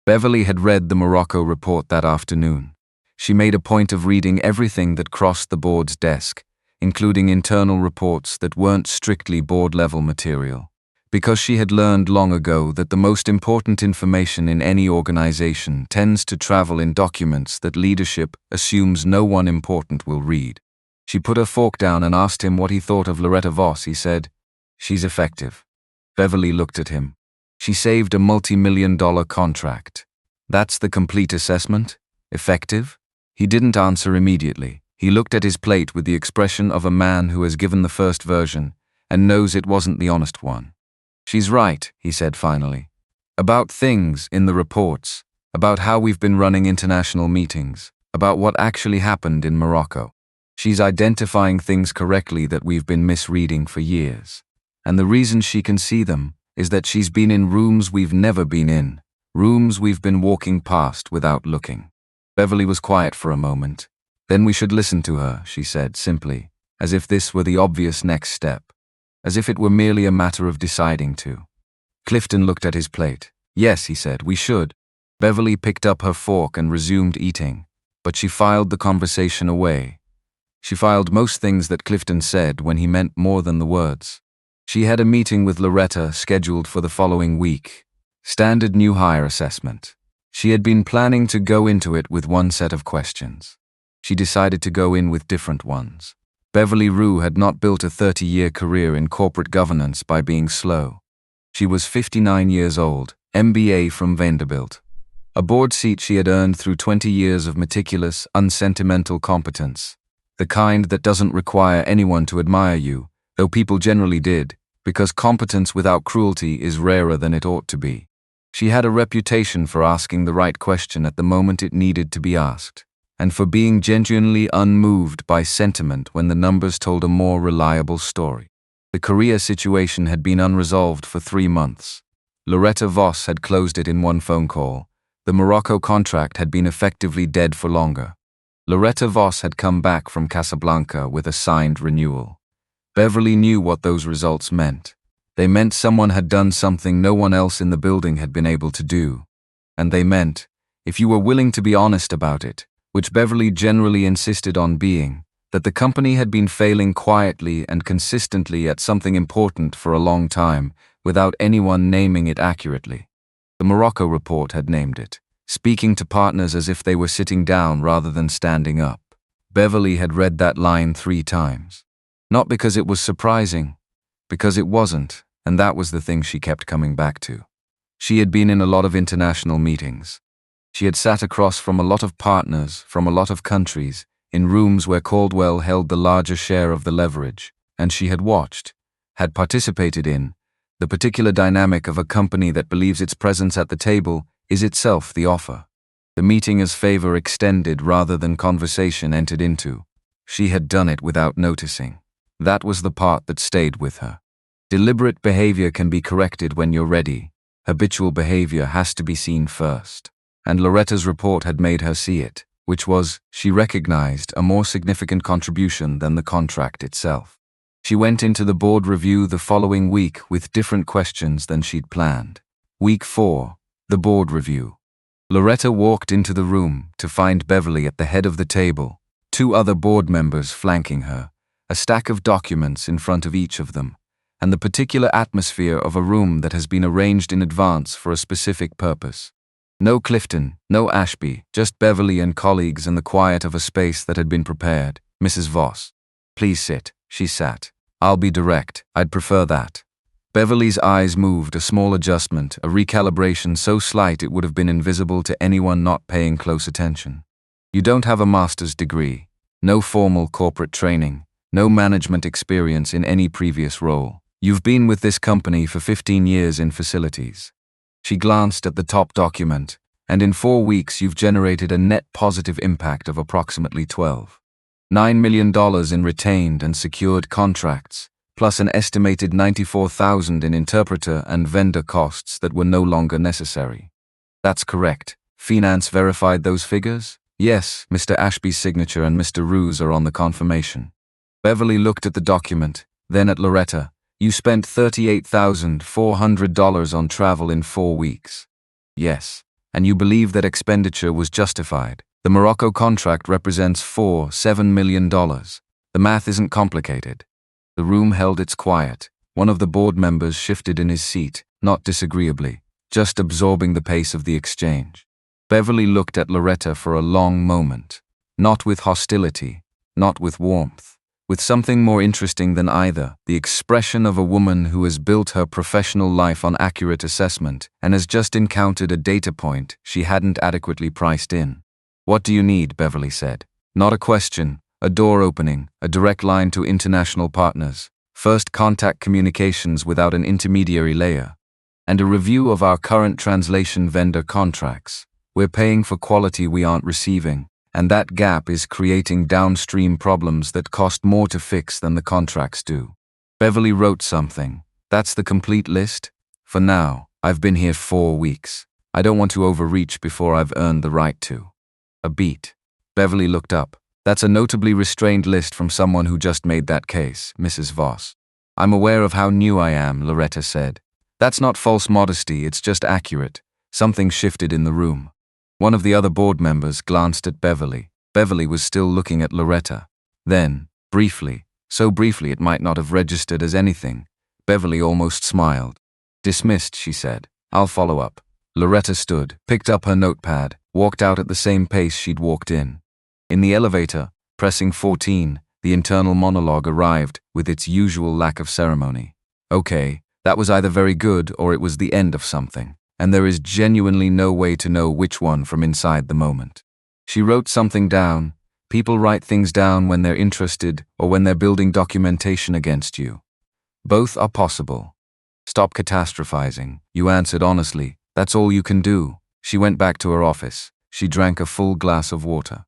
Beverly had read the Morocco report that afternoon. She made a point of reading everything that crossed the board's desk, including internal reports that weren't strictly board-level material, because she had learned long ago that the most important information in any organization tends to travel in documents that leadership assumes no one important will read. She put her fork down and asked him what he thought of Loretta Voss. He said, "She's effective." Beverly looked at him. She saved a multi-million-dollar contract. That's the complete assessment? Effective? He didn't answer immediately. He looked at his plate with the expression of a man who has given the first version and knows it wasn't the honest one. "She's right," he said finally. "About things in the reports, about how we've been running international meetings, about what actually happened in Morocco. She's identifying things correctly that we've been misreading for years. And the reason she can see them is that she's been in rooms we've never been in, rooms we've been walking past without looking." Beverly was quiet for a moment. "Then we should listen to her," she said simply, as if this were the obvious next step. As if it were merely a matter of deciding to. Clifton looked at his plate. "Yes," he said, "we should." Beverly picked up her fork and resumed eating, but she filed the conversation away. She filed most things that Clifton said when he meant more than the words. She had a meeting with Loretta scheduled for the following week. Standard new hire assessment. She had been planning to go into it with one set of questions. She decided to go in with different ones. Beverly Rue had not built a 30-year career in corporate governance by being slow. She was 59 years old, MBA from Vanderbilt. A board seat she had earned through 20 years of meticulous, unsentimental competence. The kind that doesn't require anyone to admire you, though people generally did, because competence without cruelty is rarer than it ought to be. She had a reputation for asking the right question at the moment it needed to be asked, and for being genuinely unmoved by sentiment when the numbers told a more reliable story. The Korea situation had been unresolved for 3 months. Loretta Voss had closed it in one phone call. The Morocco contract had been effectively dead for longer. Loretta Voss had come back from Casablanca with a signed renewal. Beverly knew what those results meant. They meant someone had done something no one else in the building had been able to do. And they meant, if you were willing to be honest about it, which Beverly generally insisted on being, that the company had been failing quietly and consistently at something important for a long time, without anyone naming it accurately. The Morocco report had named it, speaking to partners as if they were sitting down rather than standing up. Beverly had read that line 3 times. Not because it was surprising, because it wasn't, and that was the thing she kept coming back to. She had been in a lot of international meetings. She had sat across from a lot of partners from a lot of countries, in rooms where Caldwell held the larger share of the leverage, and she had watched, had participated in, the particular dynamic of a company that believes its presence at the table is itself the offer. The meeting as favor extended rather than conversation entered into. She had done it without noticing. That was the part that stayed with her. Deliberate behavior can be corrected when you're ready. Habitual behavior has to be seen first. And Loretta's report had made her see it, which was, she recognized, a more significant contribution than the contract itself. She went into the board review the following week with different questions than she'd planned. Week 4, the board review. Loretta walked into the room to find Beverly at the head of the table, 2 other board members flanking her, a stack of documents in front of each of them, and the particular atmosphere of a room that has been arranged in advance for a specific purpose. No Clifton, no Ashby, just Beverly and colleagues in the quiet of a space that had been prepared. Mrs. Voss. Please sit. She sat. I'll be direct. I'd prefer that. Beverly's eyes moved, a small adjustment, a recalibration so slight it would have been invisible to anyone not paying close attention. You don't have a master's degree, no formal corporate training, no management experience in any previous role. You've been with this company for 15 years in facilities. She glanced at the top document, and in 4 weeks you've generated a net positive impact of approximately $12.9 million in retained and secured contracts, plus an estimated $94,000 in interpreter and vendor costs that were no longer necessary. That's correct. Finance verified those figures? Yes, Mr. Ashby's signature and Mr. Rue's are on the confirmation. Beverly looked at the document, then at Loretta. You spent $38,400 on travel in 4 weeks. Yes, and you believe that expenditure was justified. The Morocco contract represents $7 million. The math isn't complicated. The room held its quiet. One of the board members shifted in his seat, not disagreeably, just absorbing the pace of the exchange. Beverly looked at Loretta for a long moment, not with hostility, not with warmth, with something more interesting than either, the expression of a woman who has built her professional life on accurate assessment and has just encountered a data point she hadn't adequately priced in. What do you need? Beverly said. Not a question. A door opening, a direct line to international partners, first contact communications without an intermediary layer, and a review of our current translation vendor contracts. We're paying for quality we aren't receiving, and that gap is creating downstream problems that cost more to fix than the contracts do. Beverly wrote something. That's the complete list? For now, I've been here 4 weeks. I don't want to overreach before I've earned the right to. A beat. Beverly looked up. That's a notably restrained list from someone who just made that case, Mrs. Voss. I'm aware of how new I am, Loretta said. That's not false modesty, it's just accurate. Something shifted in the room. One of the other board members glanced at Beverly. Beverly was still looking at Loretta. Then, briefly, so briefly it might not have registered as anything, Beverly almost smiled. Dismissed, she said. I'll follow up. Loretta stood, picked up her notepad, walked out at the same pace she'd walked in. In the elevator, pressing 14, the internal monologue arrived with its usual lack of ceremony. Okay, that was either very good or it was the end of something, and there is genuinely no way to know which one from inside the moment. She wrote something down. People write things down when they're interested or when they're building documentation against you. Both are possible. Stop catastrophizing, you answered honestly. That's all you can do. She went back to her office. She drank a full glass of water.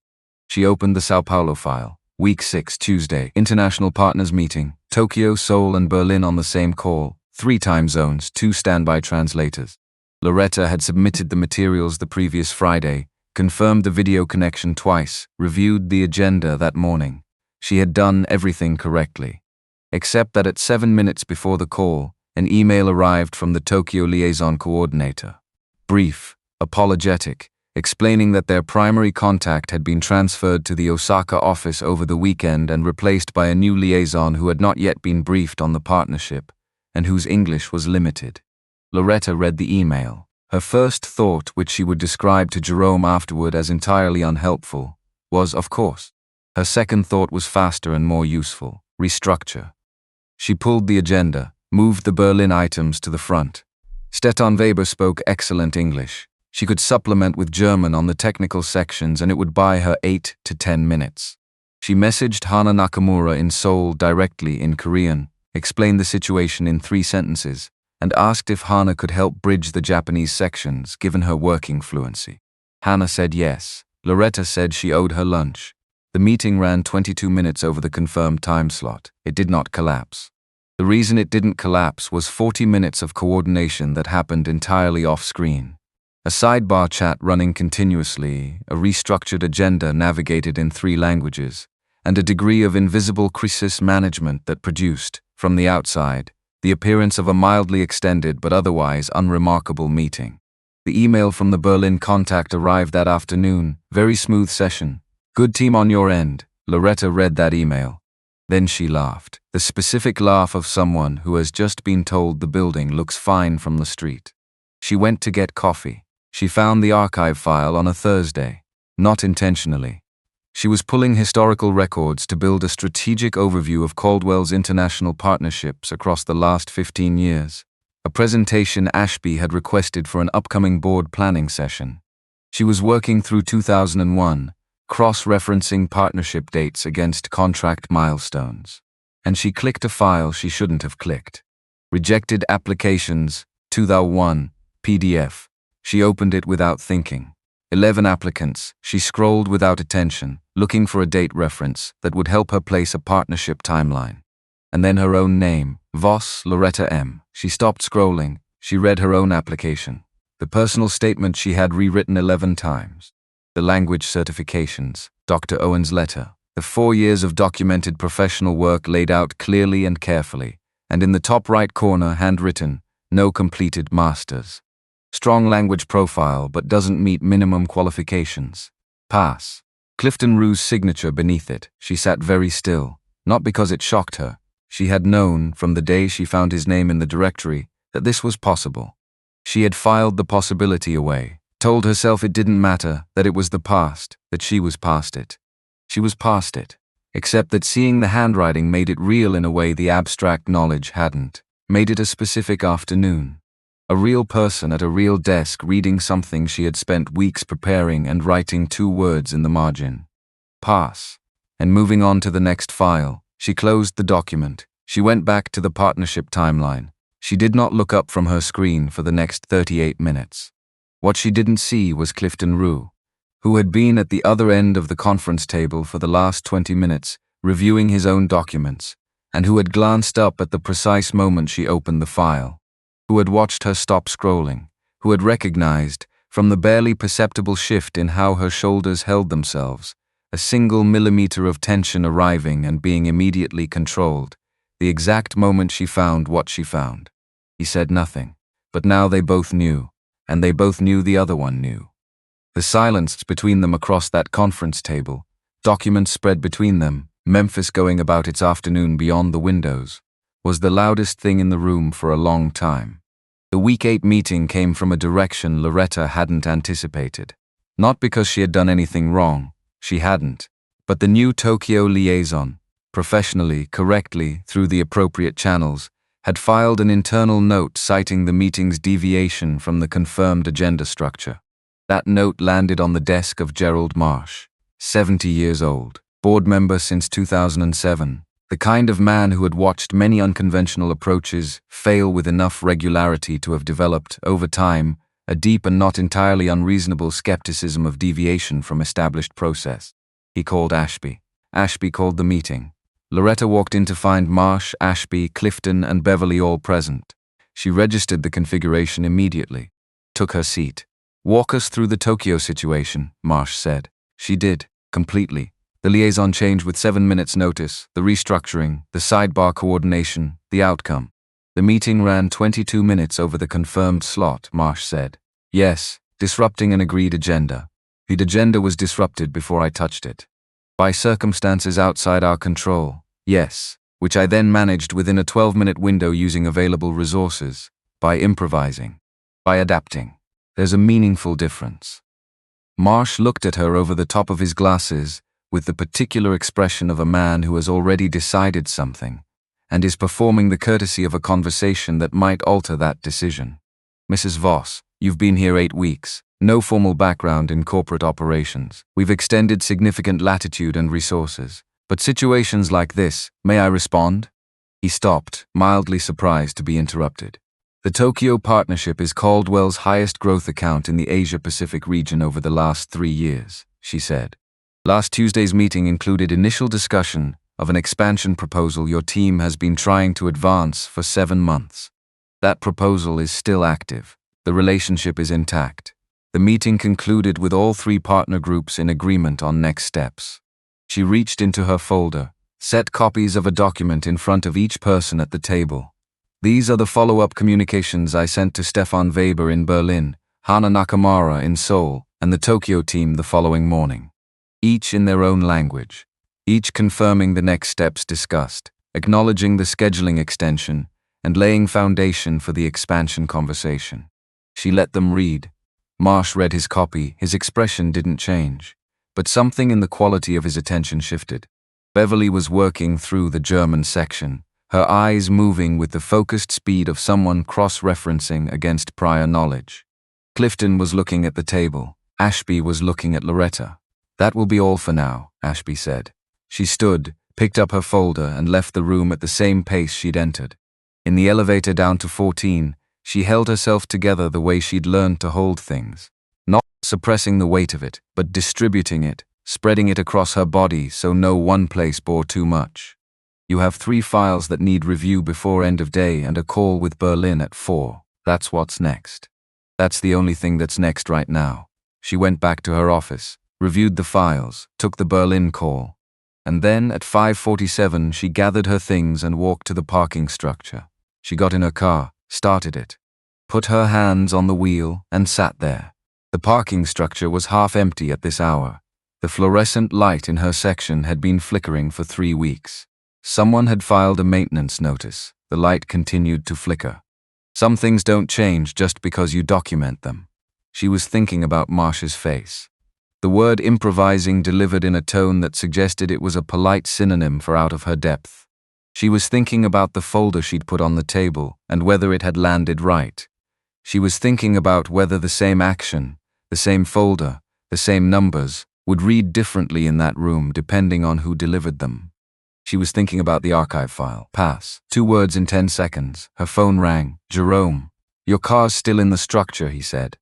She opened the Sao Paulo file. Week 6, Tuesday, International Partners Meeting. Tokyo, Seoul, and Berlin on the same call. 3 time zones, 2 standby translators. Loretta had submitted the materials the previous Friday, confirmed the video connection twice, reviewed the agenda that morning. She had done everything correctly. Except that at 7 minutes before the call, an email arrived from the Tokyo liaison coordinator. Brief, apologetic, explaining that their primary contact had been transferred to the Osaka office over the weekend and replaced by a new liaison who had not yet been briefed on the partnership, and whose English was limited. Loretta read the email. Her first thought, which she would describe to Jerome afterward as entirely unhelpful, was, of course. Her second thought was faster and more useful. Restructure. She pulled the agenda, moved the Berlin items to the front. Steton Weber spoke excellent English. She could supplement with German on the technical sections and it would buy her 8 to 10 minutes. She messaged Hana Nakamura in Seoul directly in Korean, explained the situation in 3 sentences, and asked if Hana could help bridge the Japanese sections given her working fluency. Hana said yes. Loretta said she owed her lunch. The meeting ran 22 minutes over the confirmed time slot. It did not collapse. The reason it didn't collapse was 40 minutes of coordination that happened entirely off-screen. A sidebar chat running continuously, a restructured agenda navigated in 3 languages, and a degree of invisible crisis management that produced, from the outside, the appearance of a mildly extended but otherwise unremarkable meeting. The email from the Berlin contact arrived that afternoon. Very smooth session. Good team on your end. Loretta read that email. Then she laughed. The specific laugh of someone who has just been told the building looks fine from the street. She went to get coffee. She found the archive file on a Thursday. Not intentionally. She was pulling historical records to build a strategic overview of Caldwell's international partnerships across the last 15 years. A presentation Ashby had requested for an upcoming board planning session. She was working through 2001, cross-referencing partnership dates against contract milestones. And she clicked a file she shouldn't have clicked. Rejected applications, 2001, PDF. She opened it without thinking. 11 applicants. She scrolled without attention, looking for a date reference that would help her place a partnership timeline. And then her own name, Voss Loretta M. She stopped scrolling. She read her own application. The personal statement she had rewritten 11 times. The language certifications, Dr. Owen's letter, the 4 years of documented professional work laid out clearly and carefully, and in the top right corner, handwritten, no completed masters. Strong language profile but doesn't meet minimum qualifications. Pass. Clifton Rue's signature beneath it. She sat very still, not because it shocked her. She had known, from the day she found his name in the directory, that this was possible. She had filed the possibility away. Told herself it didn't matter, that it was the past, that she was past it. She was past it, except that seeing the handwriting made it real in a way the abstract knowledge hadn't, made it a specific afternoon. A real person at a real desk reading something she had spent weeks preparing and writing 2 words in the margin. Pass. And moving on to the next file, she closed the document. She went back to the partnership timeline. She did not look up from her screen for the next 38 minutes. What she didn't see was Clifton Rue, who had been at the other end of the conference table for the last 20 minutes, reviewing his own documents, and who had glanced up at the precise moment she opened the file, who had watched her stop scrolling, who had recognized, from the barely perceptible shift in how her shoulders held themselves, a single millimeter of tension arriving and being immediately controlled, the exact moment she found what she found. He said nothing, but now they both knew. And they both knew the other one knew. The silence between them across that conference table, documents spread between them, Memphis going about its afternoon beyond the windows, was the loudest thing in the room for a long time. The Week 8 meeting came from a direction Loretta hadn't anticipated. Not because she had done anything wrong, she hadn't, but the new Tokyo liaison, professionally, correctly, through the appropriate channels, had filed an internal note citing the meeting's deviation from the confirmed agenda structure. That note landed on the desk of Gerald Marsh, 70 years old, board member since 2007, the kind of man who had watched many unconventional approaches fail with enough regularity to have developed, over time, a deep and not entirely unreasonable skepticism of deviation from established process. He called Ashby. Ashby called the meeting. Loretta walked in to find Marsh, Ashby, Clifton, and Beverly all present. She registered the configuration immediately. Took her seat. "Walk us through the Tokyo situation," Marsh said. She did, completely. The liaison change with 7 minutes notice, the restructuring, the sidebar coordination, the outcome. The meeting ran 22 minutes over the confirmed slot, Marsh said. Yes, disrupting an agreed agenda. The agenda was disrupted before I touched it. By circumstances outside our control, yes, which I then managed within a 12-minute window using available resources, by improvising, by adapting. There's a meaningful difference. Marsh looked at her over the top of his glasses with the particular expression of a man who has already decided something and is performing the courtesy of a conversation that might alter that decision. "Mrs. Voss, you've been here 8 weeks. No formal background in corporate operations. We've extended significant latitude and resources. But situations like this, may I respond?" He stopped, mildly surprised to be interrupted. The Tokyo partnership is Caldwell's highest growth account in the Asia-Pacific region over the last 3 years, she said. Last Tuesday's meeting included initial discussion of an expansion proposal your team has been trying to advance for 7 months. That proposal is still active. The relationship is intact. The meeting concluded with all 3 partner groups in agreement on next steps. She reached into her folder, set copies of a document in front of each person at the table. These are the follow-up communications I sent to Stefan Weber in Berlin, Hana Nakamura in Seoul, and the Tokyo team the following morning. Each in their own language. Each confirming the next steps discussed, acknowledging the scheduling extension, and laying foundation for the expansion conversation. She let them read. Marsh read his copy. His expression didn't change, but something in the quality of his attention shifted. Beverly was working through the German section, her eyes moving with the focused speed of someone cross-referencing against prior knowledge. Clifton was looking at the table. Ashby was looking at Loretta. "That will be all for now," Ashby said. She stood, picked up her folder, and left the room at the same pace she'd entered. In the elevator down to 14, she held herself together the way she'd learned to hold things. Not suppressing the weight of it, but distributing it, spreading it across her body so no one place bore too much. "You have 3 files that need review before end of day and a call with Berlin at 4. That's what's next." "That's the only thing that's next right now." She went back to her office, reviewed the files, took the Berlin call. And then, at 5:47, she gathered her things and walked to the parking structure. She got in her car, started it, put her hands on the wheel, and sat there. The parking structure was half empty at this hour. The fluorescent light in her section had been flickering for 3 weeks. Someone had filed a maintenance notice. The light continued to flicker. Some things don't change just because you document them. She was thinking about Marsh's face. The word improvising delivered in a tone that suggested it was a polite synonym for out of her depth. She was thinking about the folder she'd put on the table and whether it had landed right. She was thinking about whether the same action, the same folder, the same numbers, would read differently in that room depending on who delivered them. She was thinking about the archive file. Pass. 2 words in 10 seconds. Her phone rang. "Jerome. Your car's still in the structure," he said.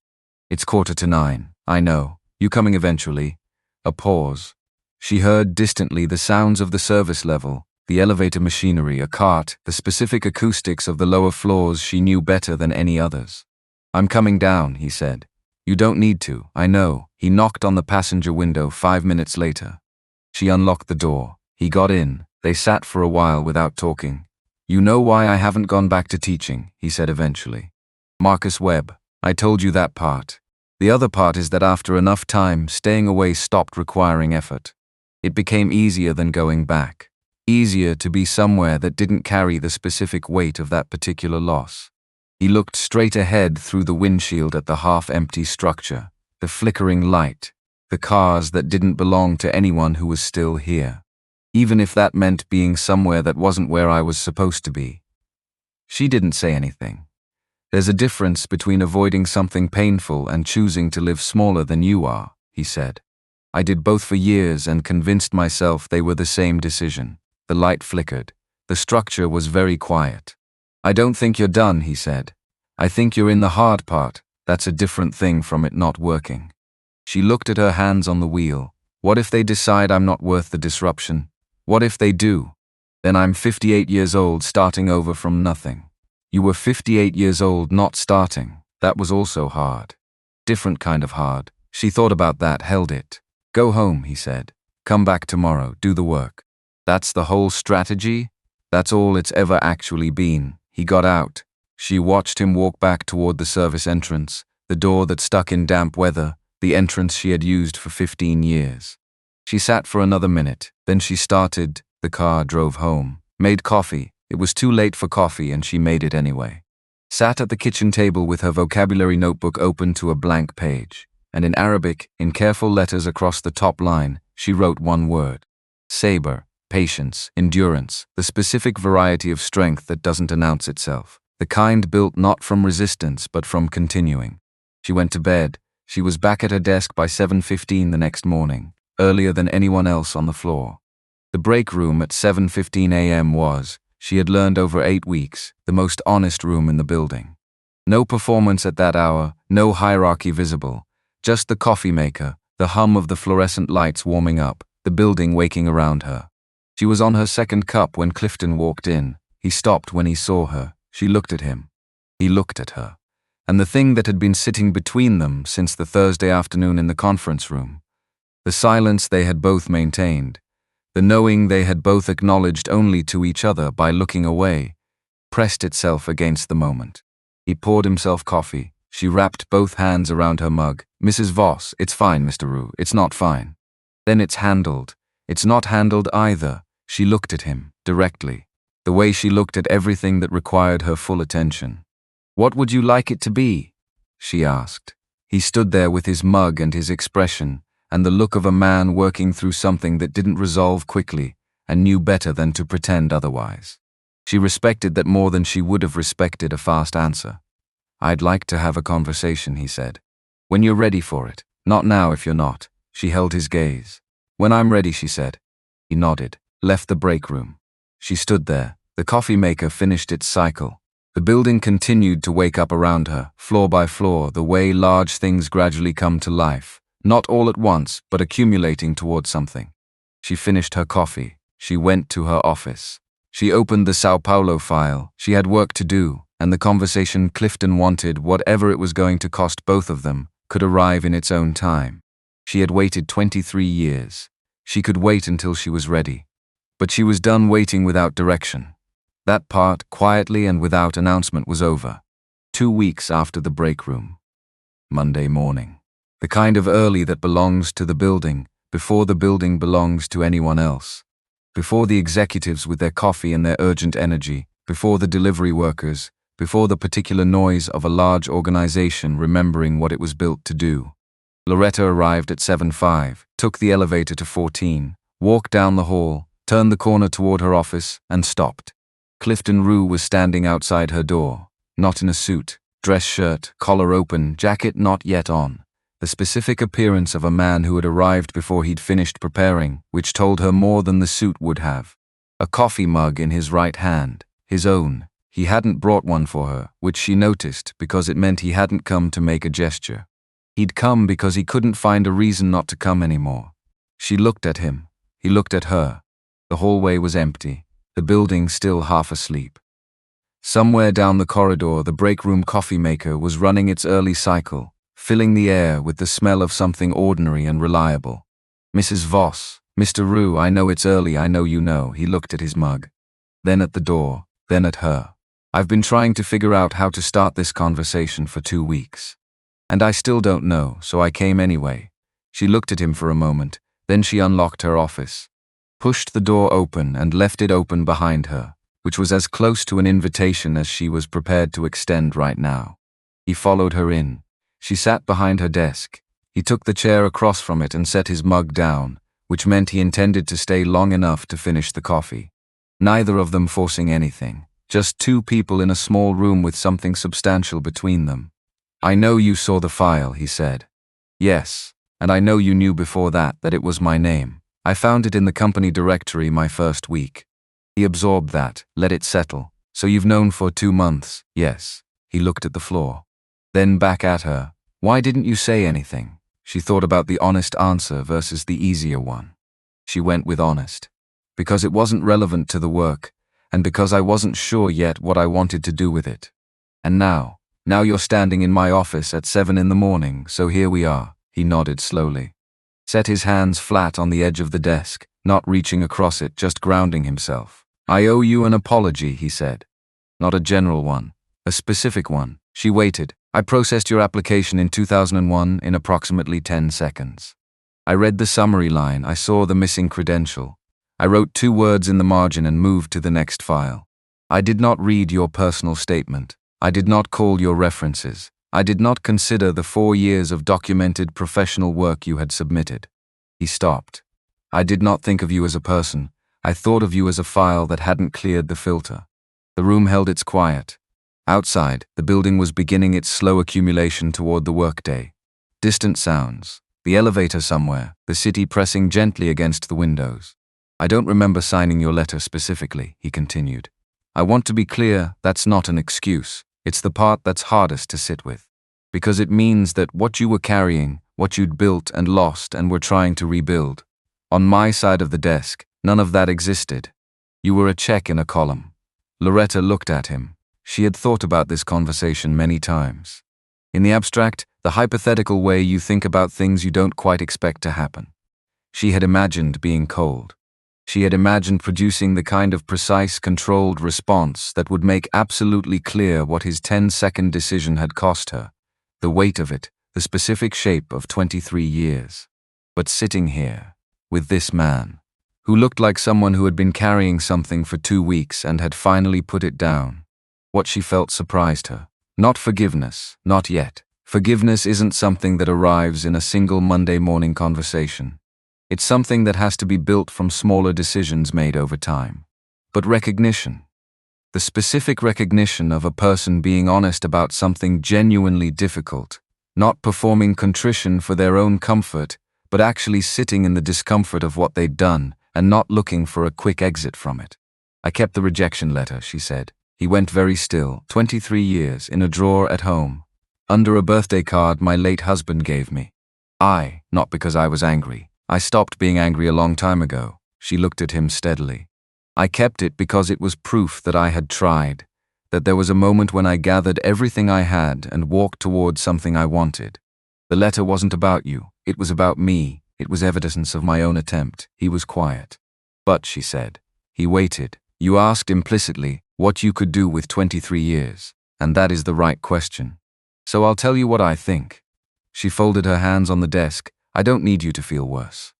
"It's 8:45. I know. You coming eventually?" A pause. She heard distantly the sounds of the service level, the elevator machinery, a cart, the specific acoustics of the lower floors she knew better than any others. "I'm coming down," he said. "You don't need to, I know." He knocked on the passenger window 5 minutes later. She unlocked the door. He got in. They sat for a while without talking. "You know why I haven't gone back to teaching," he said eventually. "Marcus Webb. I told you that part. The other part is that after enough time, staying away stopped requiring effort. It became easier than going back. Easier to be somewhere that didn't carry the specific weight of that particular loss." He looked straight ahead through the windshield at the half-empty structure, the flickering light, the cars that didn't belong to anyone who was still here. "Even if that meant being somewhere that wasn't where I was supposed to be." She didn't say anything. "There's a difference between avoiding something painful and choosing to live smaller than you are," he said. "I did both for years and convinced myself they were the same decision." The light flickered. The structure was very quiet. "I don't think you're done," he said. "I think you're in the hard part. That's a different thing from it not working." She looked at her hands on the wheel. "What if they decide I'm not worth the disruption? What if they do? Then I'm 58 years old starting over from nothing." "You were 58 years old not starting." That was also hard. Different kind of hard. She thought about that, held it. "Go home," he said. "Come back tomorrow, do the work." "That's the whole strategy?" "That's all it's ever actually been." He got out. She watched him walk back toward the service entrance, the door that stuck in damp weather, the entrance she had used for 15 years. She sat for another minute, then she started. The car drove home. Made coffee. It was too late for coffee and she made it anyway. Sat at the kitchen table with her vocabulary notebook open to a blank page, and in Arabic, in careful letters across the top line, she wrote one word. Saber, patience, endurance, the specific variety of strength that doesn't announce itself, the kind built not from resistance but from continuing. She went to bed. She was back at her desk by 7:15 the next morning, earlier than anyone else on the floor. The break room at 7:15 a.m. was, she had learned over 8 weeks, the most honest room in the building. No performance at that hour, no hierarchy visible, just the coffee maker, the hum of the fluorescent lights warming up, the building waking around her. She was on her second cup when Clifton walked in. He stopped when he saw her. She looked at him. He looked at her. And the thing that had been sitting between them since the Thursday afternoon in the conference room, the silence they had both maintained, the knowing they had both acknowledged only to each other by looking away, pressed itself against the moment. He poured himself coffee. She wrapped both hands around her mug. "Mrs. Voss, it's fine, Mr. Rue, it's not fine." "Then it's handled." "It's not handled either." She looked at him, directly, the way she looked at everything that required her full attention. "What would you like it to be?" she asked. He stood there with his mug and his expression, and the look of a man working through something that didn't resolve quickly and knew better than to pretend otherwise. She respected that more than she would have respected a fast answer. "I'd like to have a conversation," he said. "When you're ready for it. Not now if you're not." She held his gaze. "When I'm ready," she said. He nodded, left the break room. She stood there. The coffee maker finished its cycle. The building continued to wake up around her, floor by floor, the way large things gradually come to life, not all at once, but accumulating toward something. She finished her coffee. She went to her office. She opened the Sao Paulo file. She had work to do, and the conversation Clifton wanted, whatever it was going to cost both of them, could arrive in its own time. She had waited 23 years. She could wait until she was ready. But she was done waiting without direction. That part, quietly and without announcement, was over. 2 weeks after the break room. Monday morning. The kind of early that belongs to the building, before the building belongs to anyone else. Before the executives with their coffee and their urgent energy, before the delivery workers, before the particular noise of a large organization remembering what it was built to do. Loretta arrived at 7:05, took the elevator to 14, walked down the hall, turned the corner toward her office, and stopped. Clifton Rue was standing outside her door, not in a suit, dress shirt, collar open, jacket not yet on. The specific appearance of a man who had arrived before he'd finished preparing, which told her more than the suit would have. A coffee mug in his right hand, his own. He hadn't brought one for her, which she noticed because it meant he hadn't come to make a gesture. He'd come because he couldn't find a reason not to come anymore. She looked at him. He looked at her. The hallway was empty, the building still half asleep. Somewhere down the corridor, the break room coffee maker was running its early cycle, filling the air with the smell of something ordinary and reliable. "Mrs. Voss, Mr. Rue, I know it's early, I know you know." He looked at his mug. Then at the door, then at her. "I've been trying to figure out how to start this conversation for 2 weeks. And I still don't know, so I came anyway." She looked at him for a moment, then she unlocked her office, pushed the door open and left it open behind her, which was as close to an invitation as she was prepared to extend right now. He followed her in. She sat behind her desk. He took the chair across from it and set his mug down, which meant he intended to stay long enough to finish the coffee. Neither of them forcing anything, just 2 people in a small room with something substantial between them. "I know you saw the file," he said. "Yes, and I know you knew before that it was my name. I found it in the company directory my first week." He absorbed that, let it settle. "So you've known for 2 months?" "Yes." He looked at the floor. Then back at her. "Why didn't you say anything?" She thought about the honest answer versus the easier one. She went with honest. "Because it wasn't relevant to the work, and because I wasn't sure yet what I wanted to do with it. And now you're standing in my office at 7 in the morning, so here we are." He nodded slowly. Set his hands flat on the edge of the desk, not reaching across it, just grounding himself. "I owe you an apology," he said. "Not a general one, a specific one." She waited. "I processed your application in 2001 in approximately 10 seconds. I read the summary line, I saw the missing credential. I wrote 2 words in the margin and moved to the next file. I did not read your personal statement. I did not call your references. I did not consider the 4 years of documented professional work you had submitted." He stopped. "I did not think of you as a person. I thought of you as a file that hadn't cleared the filter." The room held its quiet. Outside, the building was beginning its slow accumulation toward the workday. Distant sounds, the elevator somewhere, the city pressing gently against the windows. "I don't remember signing your letter specifically," he continued. I want to be clear, that's not an excuse. It's the part that's hardest to sit with. Because it means that what you were carrying, what you'd built and lost and were trying to rebuild, on my side of the desk, none of that existed. You were a check in a column. Loretta looked at him. She had thought about this conversation many times. In the abstract, the hypothetical way you think about things you don't quite expect to happen. She had imagined being cold. She had imagined producing the kind of precise, controlled response that would make absolutely clear what his 10-second decision had cost her, the weight of it, the specific shape of 23 years. But sitting here, with this man, who looked like someone who had been carrying something for 2 weeks and had finally put it down, what she felt surprised her. Not forgiveness, not yet. Forgiveness isn't something that arrives in a single Monday morning conversation. It's something that has to be built from smaller decisions made over time. But recognition, the specific recognition of a person being honest about something genuinely difficult, not performing contrition for their own comfort, but actually sitting in the discomfort of what they'd done and not looking for a quick exit from it. I kept the rejection letter, she said. He went very still, 23 years, in a drawer at home, under a birthday card my late husband gave me. Not because I was angry. I stopped being angry a long time ago. She looked at him steadily. I kept it because it was proof that I had tried, that there was a moment when I gathered everything I had and walked towards something I wanted. The letter wasn't about you. It was about me. It was evidence of my own attempt. He was quiet. But, she said, he waited. You asked implicitly what you could do with 23 years, and that is the right question. So I'll tell you what I think. She folded her hands on the desk. I don't need you to feel worse.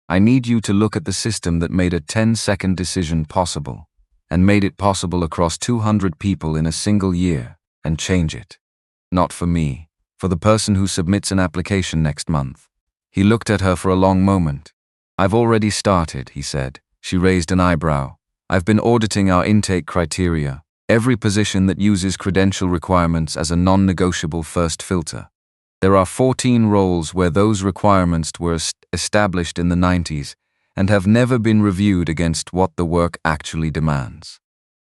I need you to look at the system that made a 10-second decision possible, and made it possible across 200 people in a single year, and change it. Not for me, for the person who submits an application next month. He looked at her for a long moment. I've already started, he said. She raised an eyebrow. I've been auditing our intake criteria, every position that uses credential requirements as a non-negotiable first filter. There are 14 roles where those requirements were established in the 90s and have never been reviewed against what the work actually demands.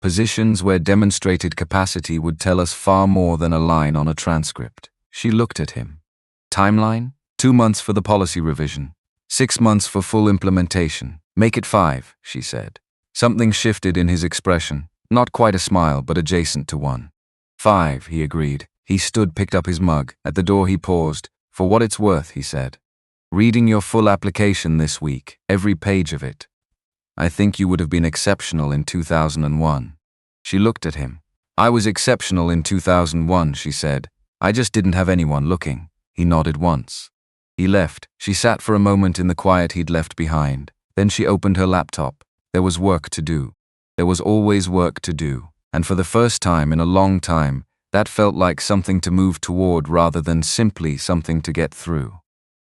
Positions where demonstrated capacity would tell us far more than a line on a transcript. She looked at him. Timeline? 2 months for the policy revision. 6 months for full implementation. Make it 5, she said. Something shifted in his expression, not quite a smile, but adjacent to one. 5, he agreed. He stood, picked up his mug. At the door he paused. For what it's worth, he said. Reading your full application this week, every page of it. I think you would have been exceptional in 2001. She looked at him. I was exceptional in 2001, she said. I just didn't have anyone looking. He nodded once. He left. She sat for a moment in the quiet he'd left behind. Then she opened her laptop. There was work to do. There was always work to do. And for the first time in a long time, that felt like something to move toward rather than simply something to get through.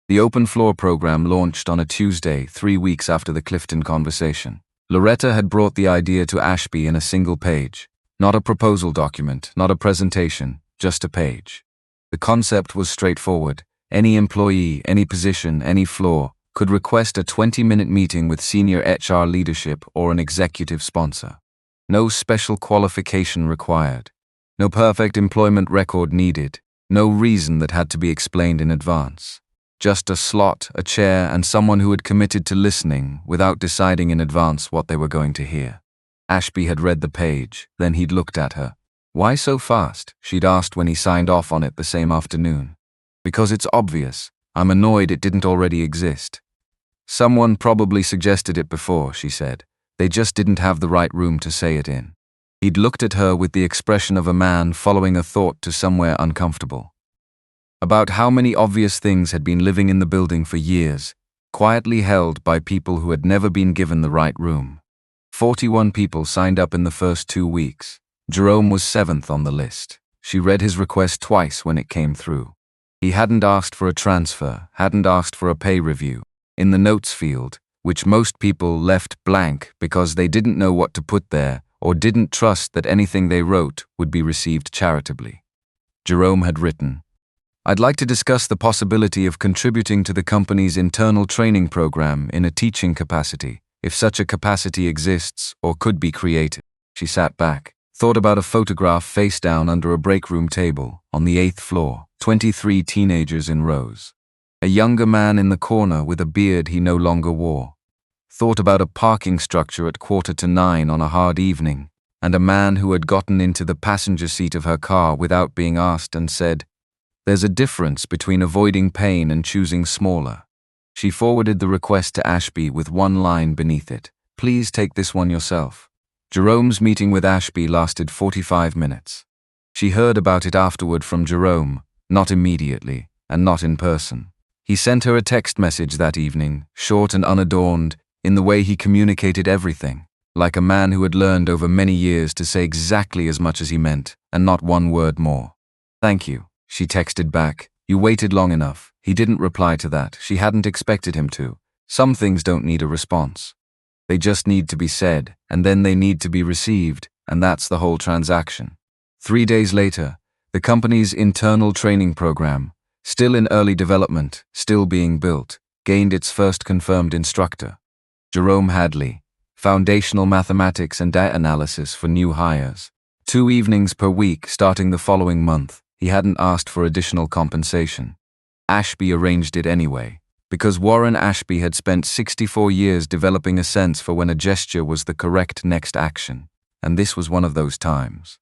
The Open Floor program launched on a Tuesday, 3 weeks after the Clifton conversation. Loretta had brought the idea to Ashby in a single page. Not a proposal document, not a presentation, just a page. The concept was straightforward. Any employee, any position, any floor could request a 20-minute meeting with senior HR leadership or an executive sponsor. No special qualification required. No perfect employment record needed. No reason that had to be explained in advance. Just a slot, a chair, and someone who had committed to listening without deciding in advance what they were going to hear. Ashby had read the page, then he'd looked at her. Why so fast? She'd asked when he signed off on it the same afternoon. Because it's obvious. I'm annoyed it didn't already exist. Someone probably suggested it before, she said. They just didn't have the right room to say it in. He'd looked at her with the expression of a man following a thought to somewhere uncomfortable. About how many obvious things had been living in the building for years, quietly held by people who had never been given the right room. 41 people signed up in the first 2 weeks. Jerome was 7th on the list. She read his request twice when it came through. He hadn't asked for a transfer, hadn't asked for a pay review. In the notes field, which most people left blank because they didn't know what to put there or didn't trust that anything they wrote would be received charitably. Jerome had written, I'd like to discuss the possibility of contributing to the company's internal training program in a teaching capacity, if such a capacity exists or could be created. She sat back. Thought about a photograph face down under a break room table on the 8th floor, 23 teenagers in rows. A younger man in the corner with a beard he no longer wore. Thought about a parking structure at 8:45 on a hard evening, and a man who had gotten into the passenger seat of her car without being asked and said, "There's a difference between avoiding pain and choosing smaller." She forwarded the request to Ashby with one line beneath it. "Please take this one yourself." Jerome's meeting with Ashby lasted 45 minutes. She heard about it afterward from Jerome, not immediately, and not in person. He sent her a text message that evening, short and unadorned, in the way he communicated everything, like a man who had learned over many years to say exactly as much as he meant, and not one word more. "Thank you," she texted back. "You waited long enough." He didn't reply to that. She hadn't expected him to. Some things don't need a response. They just need to be said, and then they need to be received, and that's the whole transaction. 3 days later, the company's internal training program, still in early development, still being built, gained its first confirmed instructor. Jerome Hadley, foundational mathematics and data analysis for new hires. 2 evenings per week starting the following month. He hadn't asked for additional compensation. Ashby arranged it anyway, because Warren Ashby had spent 64 years developing a sense for when a gesture was the correct next action, and this was one of those times.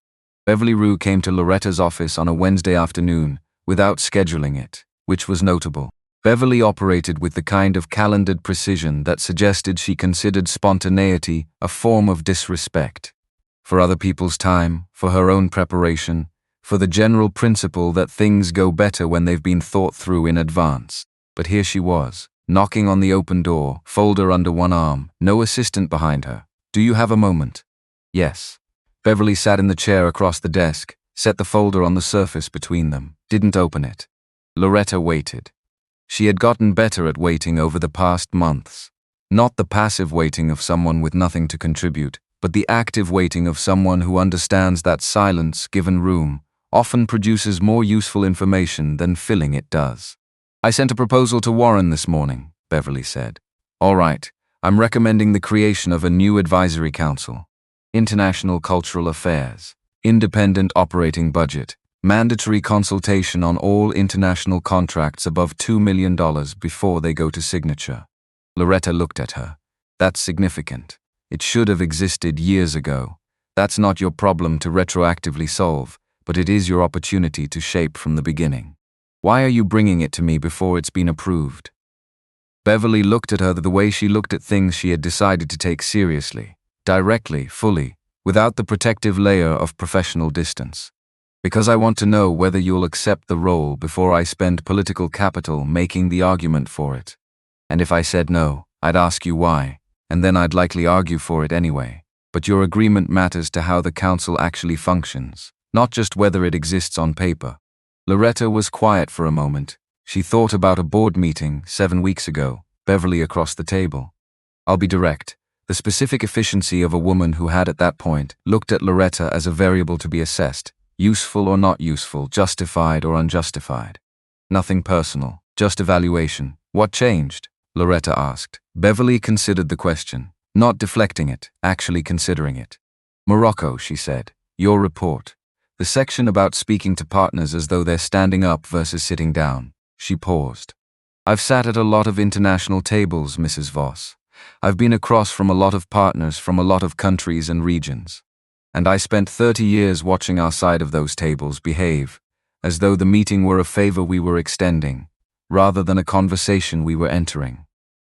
Beverly Rue came to Loretta's office on a Wednesday afternoon, without scheduling it, which was notable. Beverly operated with the kind of calendared precision that suggested she considered spontaneity a form of disrespect. For other people's time, for her own preparation, for the general principle that things go better when they've been thought through in advance. But here she was, knocking on the open door, folder under one arm, no assistant behind her. "Do you have a moment?" "Yes." Beverly sat in the chair across the desk, set the folder on the surface between them, didn't open it. Loretta waited. She had gotten better at waiting over the past months. Not the passive waiting of someone with nothing to contribute, but the active waiting of someone who understands that silence, given room, often produces more useful information than filling it does. "I sent a proposal to Warren this morning," Beverly said. "All right, I'm recommending the creation of a new advisory council. International Cultural Affairs, independent operating budget, mandatory consultation on all international contracts above $2 million before they go to signature." Loretta looked at her. "That's significant. It should have existed years ago. That's not your problem to retroactively solve, but it is your opportunity to shape from the beginning. Why are you bringing it to me before it's been approved?" Beverly looked at her the way she looked at things she had decided to take seriously, directly, fully, without the protective layer of professional distance. "Because I want to know whether you'll accept the role before I spend political capital making the argument for it. And if I said no, I'd ask you why, and then I'd likely argue for it anyway. But your agreement matters to how the council actually functions, not just whether it exists on paper." Loretta was quiet for a moment. She thought about a board meeting 7 weeks ago, Beverly across the table. "I'll be direct. The specific efficiency of a woman who had at that point looked at Loretta as a variable to be assessed, useful or not useful, justified or unjustified. Nothing personal, just evaluation." "What changed?" Loretta asked. Beverly considered the question, not deflecting it, actually considering it. "Morocco," she said. "Your report. The section about speaking to partners as though they're standing up versus sitting down." She paused. "I've sat at a lot of international tables, Mrs. Voss. I've been across from a lot of partners from a lot of countries and regions. And I spent 30 years watching our side of those tables behave, as though the meeting were a favor we were extending, rather than a conversation we were entering.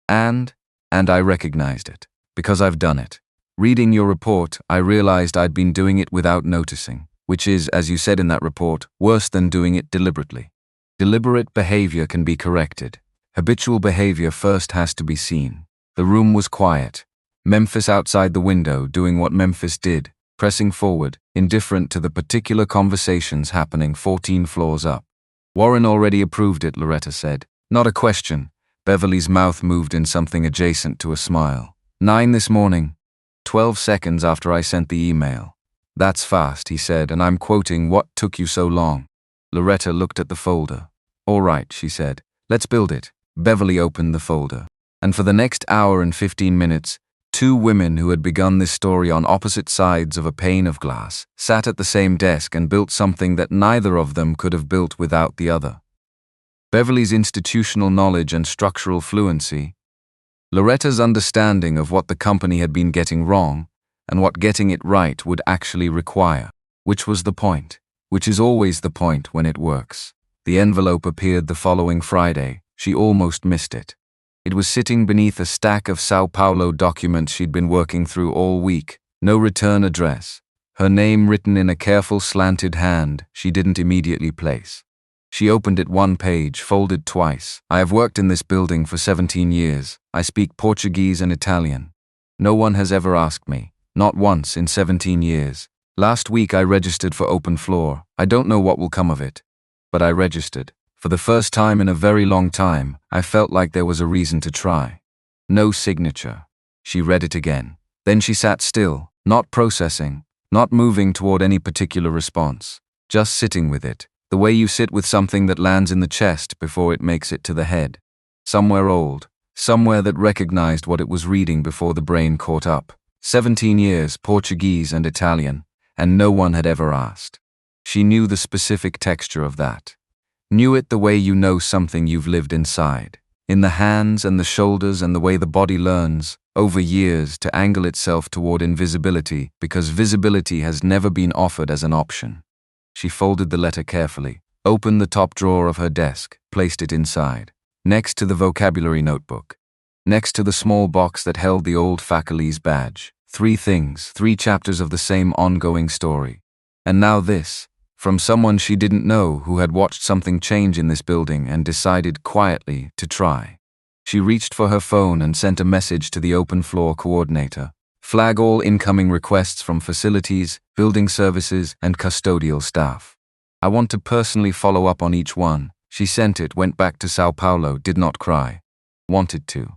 And I recognized it, because I've done it. Reading your report, I realized I'd been doing it without noticing, which is, as you said in that report, worse than doing it deliberately. Deliberate behavior can be corrected. Habitual behavior first has to be seen." The room was quiet. Memphis outside the window doing what Memphis did, pressing forward, indifferent to the particular conversations happening 14 floors up. "Warren already approved it," Loretta said. "Not a question." Beverly's mouth moved in something adjacent to a smile. 9 this morning, 12 seconds after I sent the email. "That's fast," he said, and I'm quoting, "What took you so long?" Loretta looked at the folder. "All right," she said. "Let's build it." Beverly opened the folder. And for the next hour and 15 minutes, two women who had begun this story on opposite sides of a pane of glass, sat at the same desk and built something that neither of them could have built without the other. Beverly's institutional knowledge and structural fluency, Loretta's understanding of what the company had been getting wrong and what getting it right would actually require, which was the point, which is always the point when it works. The envelope appeared the following Friday. She almost missed it. It was sitting beneath a stack of Sao Paulo documents she'd been working through all week. No return address. Her name written in a careful slanted hand she didn't immediately place. She opened it one page, folded twice. I have worked in this building for 17 years. I speak Portuguese and Italian. No one has ever asked me. Not once in 17 years. Last week I registered for open floor. I don't know what will come of it. But I registered. For the first time in a very long time, I felt like there was a reason to try. No signature. She read it again. Then she sat still, not processing, not moving toward any particular response, just sitting with it, the way you sit with something that lands in the chest before it makes it to the head. Somewhere old, somewhere that recognized what it was reading before the brain caught up. 17 years, Portuguese and Italian, and no one had ever asked. She knew the specific texture of that. Knew it the way you know something you've lived inside. In the hands and the shoulders and the way the body learns, over years, to angle itself toward invisibility because visibility has never been offered as an option. She folded the letter carefully, opened the top drawer of her desk, placed it inside, next to the vocabulary notebook, next to the small box that held the old faculty's badge. 3 things, 3 chapters of the same ongoing story. And now this, from someone she didn't know who had watched something change in this building and decided quietly to try. She reached for her phone and sent a message to the open floor coordinator. Flag all incoming requests from facilities, building services, and custodial staff. I want to personally follow up on each one. She sent it, went back to Sao Paulo, did not cry. Wanted to.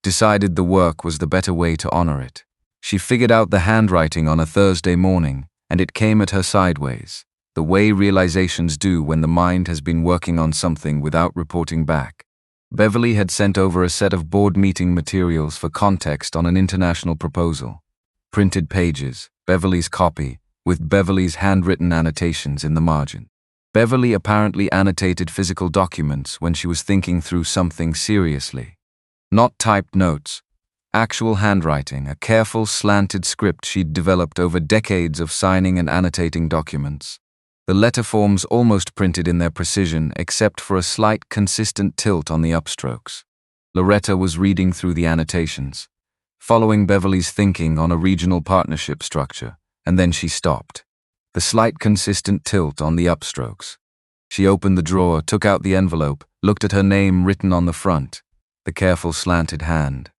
Decided the work was the better way to honor it. She figured out the handwriting on a Thursday morning, and it came at her sideways. The way realizations do when the mind has been working on something without reporting back. Beverly had sent over a set of board meeting materials for context on an international proposal. Printed pages, Beverly's copy, with Beverly's handwritten annotations in the margin. Beverly apparently annotated physical documents when she was thinking through something seriously. Not typed notes. Actual handwriting, a careful slanted script she'd developed over decades of signing and annotating documents. The letter forms almost printed in their precision except for a slight consistent tilt on the upstrokes. Loretta was reading through the annotations, following Beverly's thinking on a regional partnership structure, and then she stopped. The slight consistent tilt on the upstrokes. She opened the drawer, took out the envelope, looked at her name written on the front, the careful slanted hand.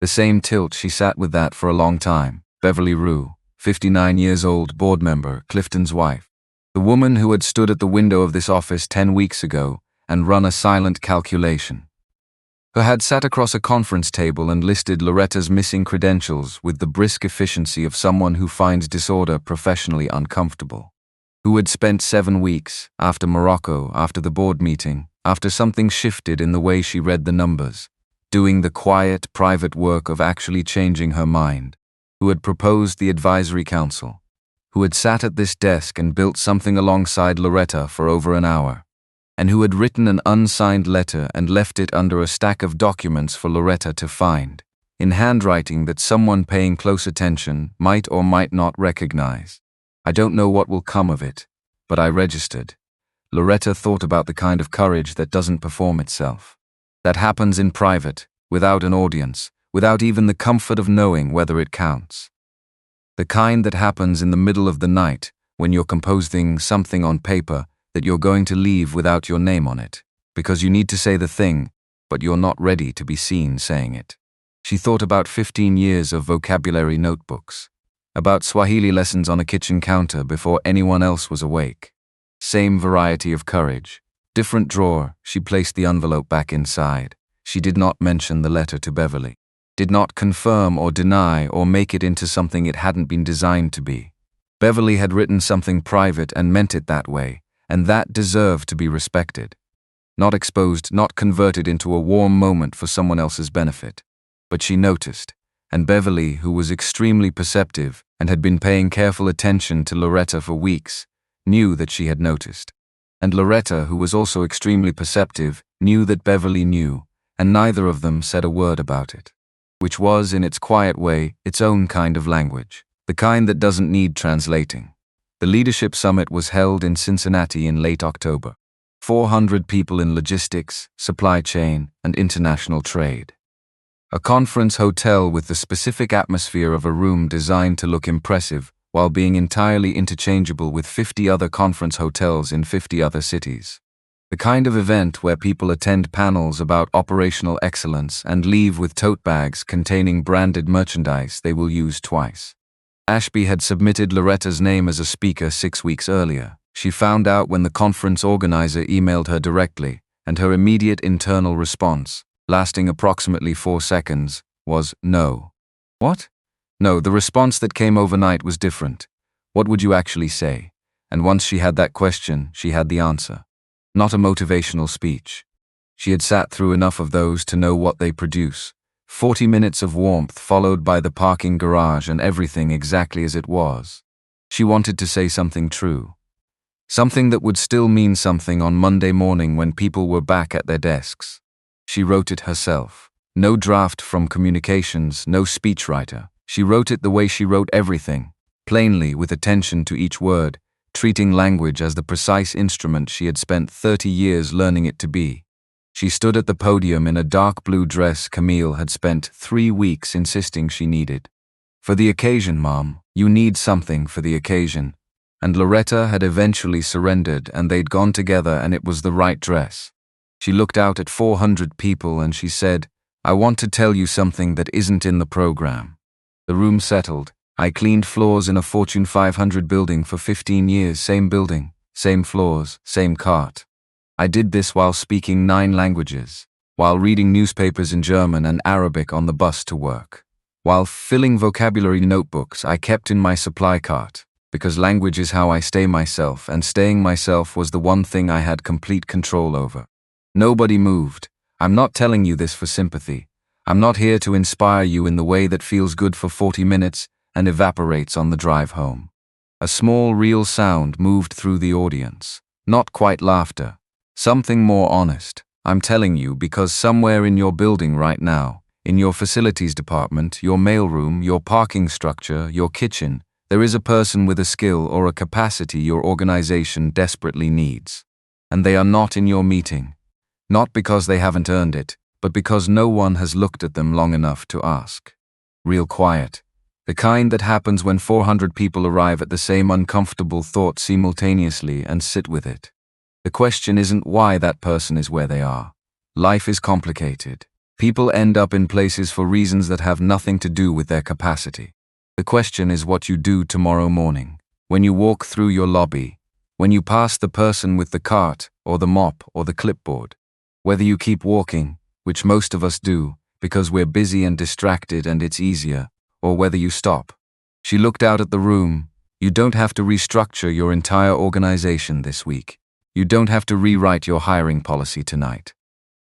The same tilt, she sat with that for a long time. Beverly Rue, 59 years old, board member, Clifton's wife. The woman who had stood at the window of this office 10 weeks ago and run a silent calculation. Who had sat across a conference table and listed Loretta's missing credentials with the brisk efficiency of someone who finds disorder professionally uncomfortable. Who had spent 7 weeks, after Morocco, after the board meeting, after something shifted in the way she read the numbers, doing the quiet, private work of actually changing her mind. Who had proposed the advisory council. Who had sat at this desk and built something alongside Loretta for over an hour, and who had written an unsigned letter and left it under a stack of documents for Loretta to find, in handwriting that someone paying close attention might or might not recognize. I don't know what will come of it, but I registered. Loretta thought about the kind of courage that doesn't perform itself, that happens in private, without an audience, without even the comfort of knowing whether it counts. The kind that happens in the middle of the night when you're composing something on paper that you're going to leave without your name on it, because you need to say the thing, but you're not ready to be seen saying it. She thought about 15 years of vocabulary notebooks, about Swahili lessons on a kitchen counter before anyone else was awake. Same variety of courage. Different drawer, she placed the envelope back inside. She did not mention the letter to Beverly. Did not confirm or deny or make it into something it hadn't been designed to be. Beverly had written something private and meant it that way, and that deserved to be respected. Not exposed, not converted into a warm moment for someone else's benefit. But she noticed, and Beverly, who was extremely perceptive and had been paying careful attention to Loretta for weeks, knew that she had noticed. And Loretta, who was also extremely perceptive, knew that Beverly knew, and neither of them said a word about it. Which was, in its quiet way, its own kind of language, the kind that doesn't need translating. The Leadership Summit was held in Cincinnati in late October. 400 people in logistics, supply chain, and international trade. A conference hotel with the specific atmosphere of a room designed to look impressive while being entirely interchangeable with 50 other conference hotels in 50 other cities. The kind of event where people attend panels about operational excellence and leave with tote bags containing branded merchandise they will use twice. Ashby had submitted Loretta's name as a speaker 6 weeks earlier. She found out when the conference organizer emailed her directly, and her immediate internal response, lasting approximately 4 seconds, was no. What? No, the response that came overnight was different. What would you actually say? And once she had that question, she had the answer. Not a motivational speech. She had sat through enough of those to know what they produce. 40 minutes of warmth followed by the parking garage and everything exactly as it was. She wanted to say something true. Something that would still mean something on Monday morning when people were back at their desks. She wrote it herself. No draft from communications, no speechwriter. She wrote it the way she wrote everything, plainly with attention to each word, treating language as the precise instrument she had spent 30 years learning it to be. She stood at the podium in a dark blue dress Camille had spent 3 weeks insisting she needed. For the occasion, Mom, you need something for the occasion. And Loretta had eventually surrendered and they'd gone together and it was the right dress. She looked out at 400 people and she said, I want to tell you something that isn't in the program. The room settled. I cleaned floors in a Fortune 500 building for 15 years, same building, same floors, same cart. I did this while speaking 9 languages, while reading newspapers in German and Arabic on the bus to work, while filling vocabulary notebooks I kept in my supply cart, because language is how I stay myself, and staying myself was the one thing I had complete control over. Nobody moved. I'm not telling you this for sympathy. I'm not here to inspire you in the way that feels good for 40 minutes and evaporates on the drive home. A small, real sound moved through the audience. Not quite laughter. Something more honest. I'm telling you because somewhere in your building right now, in your facilities department, your mailroom, your parking structure, your kitchen, there is a person with a skill or a capacity your organization desperately needs. And they are not in your meeting. Not because they haven't earned it, but because no one has looked at them long enough to ask. Real quiet. The kind that happens when 400 people arrive at the same uncomfortable thought simultaneously and sit with it. The question isn't why that person is where they are. Life is complicated. People end up in places for reasons that have nothing to do with their capacity. The question is what you do tomorrow morning, when you walk through your lobby, when you pass the person with the cart or the mop or the clipboard. Whether you keep walking, which most of us do, because we're busy and distracted and it's easier, or whether you stop. She looked out at the room. You don't have to restructure your entire organization this week. You don't have to rewrite your hiring policy tonight.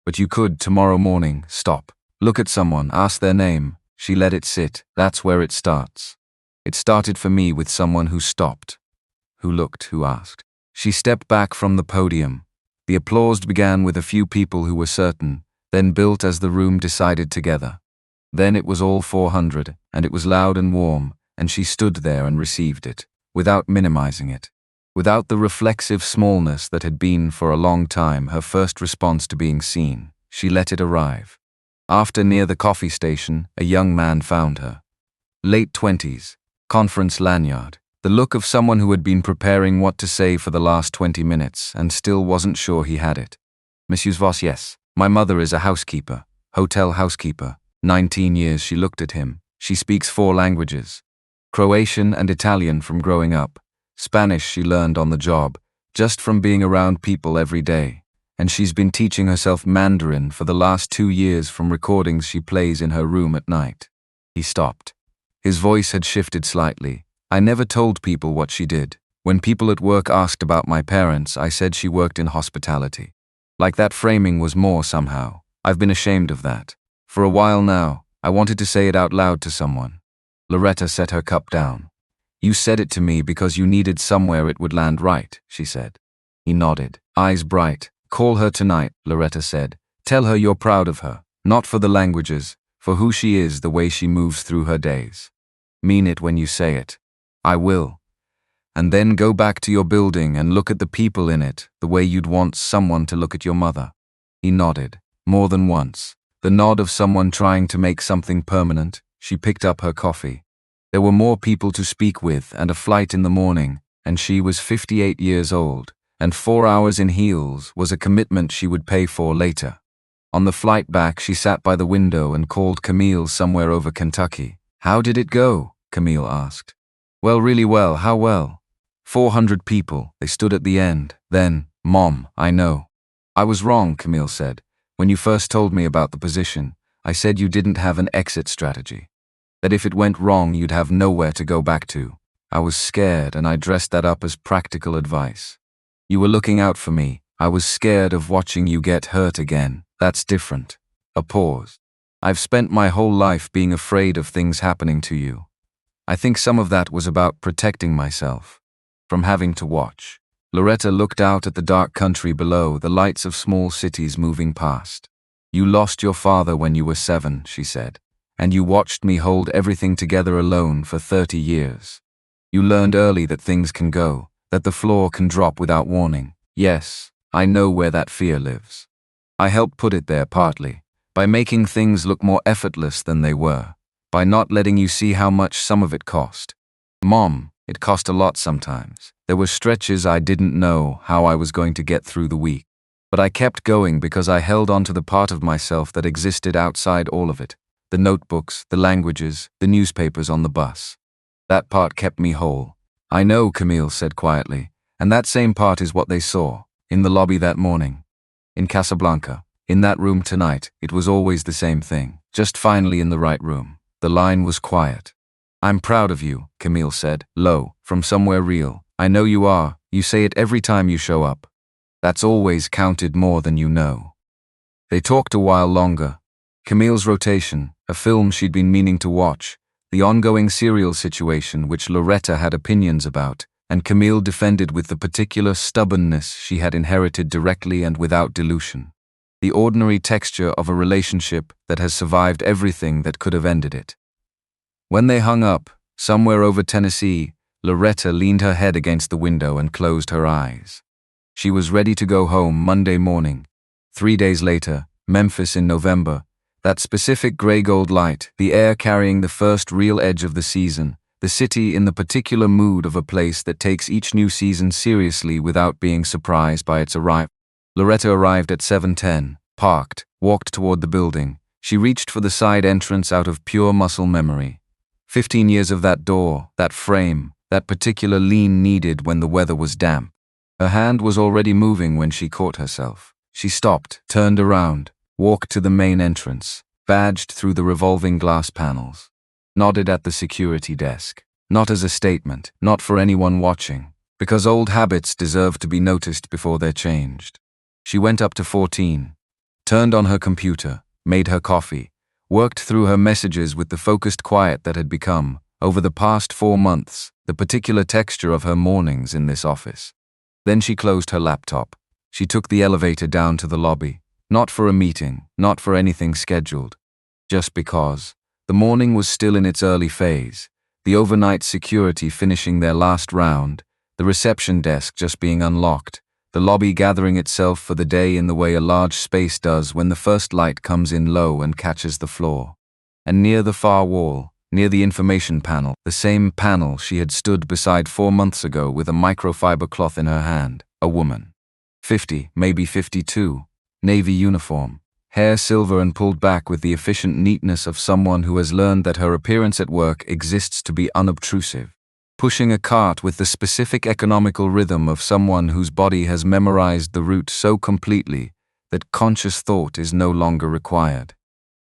But you could tomorrow morning stop. Look at someone, ask their name. She let it sit. That's where it starts. It started for me with someone who stopped. Who looked, who asked. She stepped back from the podium. The applause began with a few people who were certain, then built as the room decided together. Then it was all 400, and it was loud and warm, and she stood there and received it, without minimizing it. Without the reflexive smallness that had been for a long time her first response to being seen, she let it arrive. After near the coffee station, a young man found her. Late 20s, conference lanyard, the look of someone who had been preparing what to say for the last 20 minutes and still wasn't sure he had it. Monsieur Voss, yes. My mother is a housekeeper, hotel housekeeper. 19 years she looked at him. She speaks 4 languages. Croatian and Italian from growing up. Spanish she learned on the job, just from being around people every day. And she's been teaching herself Mandarin for the last 2 years from recordings she plays in her room at night. He stopped. His voice had shifted slightly. I never told people what she did. When people at work asked about my parents, I said she worked in hospitality. Like that framing was more somehow. I've been ashamed of that. For a while now, I wanted to say it out loud to someone. Loretta set her cup down. You said it to me because you needed somewhere it would land right, she said. He nodded, eyes bright. Call her tonight, Loretta said. Tell her you're proud of her, not for the languages, for who she is, the way she moves through her days. Mean it when you say it. I will. And then go back to your building and look at the people in it, the way you'd want someone to look at your mother. He nodded, more than once. The nod of someone trying to make something permanent. She picked up her coffee. There were more people to speak with and a flight in the morning, and she was 58 years old, and 4 hours in heels was a commitment she would pay for later. On the flight back, she sat by the window and called Camille somewhere over Kentucky. How did it go? Camille asked. Well, really well. How well? 400 people. They stood at the end. Then, Mom, I know. I was wrong, Camille said. When you first told me about the position, I said you didn't have an exit strategy. That if it went wrong, you'd have nowhere to go back to. I was scared, and I dressed that up as practical advice. You were looking out for me. I was scared of watching you get hurt again. That's different. A pause. I've spent my whole life being afraid of things happening to you. I think some of that was about protecting myself from having to watch. Loretta looked out at the dark country below, the lights of small cities moving past. You lost your father when you were 7, she said, and you watched me hold everything together alone for 30 years. You learned early that things can go, that the floor can drop without warning. Yes, I know where that fear lives. I helped put it there partly, by making things look more effortless than they were, by not letting you see how much some of it cost. Mom, it cost a lot sometimes. There were stretches I didn't know how I was going to get through the week. But I kept going because I held on to the part of myself that existed outside all of it. The notebooks, the languages, the newspapers on the bus. That part kept me whole. I know, Camille said quietly, and that same part is what they saw, in the lobby that morning. In Casablanca, in that room tonight, it was always the same thing, just finally in the right room. The line was quiet. I'm proud of you, Camille said, low, from somewhere real. I know you are, you say it every time you show up. That's always counted more than you know. They talked a while longer. Camille's rotation, a film she'd been meaning to watch, the ongoing serial situation which Loretta had opinions about, and Camille defended with the particular stubbornness she had inherited directly and without dilution. The ordinary texture of a relationship that has survived everything that could have ended it. When they hung up, somewhere over Tennessee, Loretta leaned her head against the window and closed her eyes. She was ready to go home Monday morning. 3 days later, Memphis in November, that specific gray-gold light, the air carrying the first real edge of the season, the city in the particular mood of a place that takes each new season seriously without being surprised by its arrival. Loretta arrived at 7:10, parked, walked toward the building. She reached for the side entrance out of pure muscle memory. 15 years of that door, that frame, that particular lean needed when the weather was damp. Her hand was already moving when she caught herself. She stopped, turned around, walked to the main entrance, badged through the revolving glass panels. Nodded at the security desk. Not as a statement, not for anyone watching, because old habits deserve to be noticed before they're changed. She went up to 14, turned on her computer, made her coffee, worked through her messages with the focused quiet that had become, over the past 4 months, the particular texture of her mornings in this office. Then she closed her laptop. She took the elevator down to the lobby, not for a meeting, not for anything scheduled, just because. The morning was still in its early phase, the overnight security finishing their last round, the reception desk just being unlocked, the lobby gathering itself for the day in the way a large space does when the first light comes in low and catches the floor. And near the far wall, near the information panel, the same panel she had stood beside 4 months ago with a microfiber cloth in her hand, a woman. 50, maybe 52, navy uniform. Hair silver and pulled back with the efficient neatness of someone who has learned that her appearance at work exists to be unobtrusive. Pushing a cart with the specific economical rhythm of someone whose body has memorized the route so completely that conscious thought is no longer required.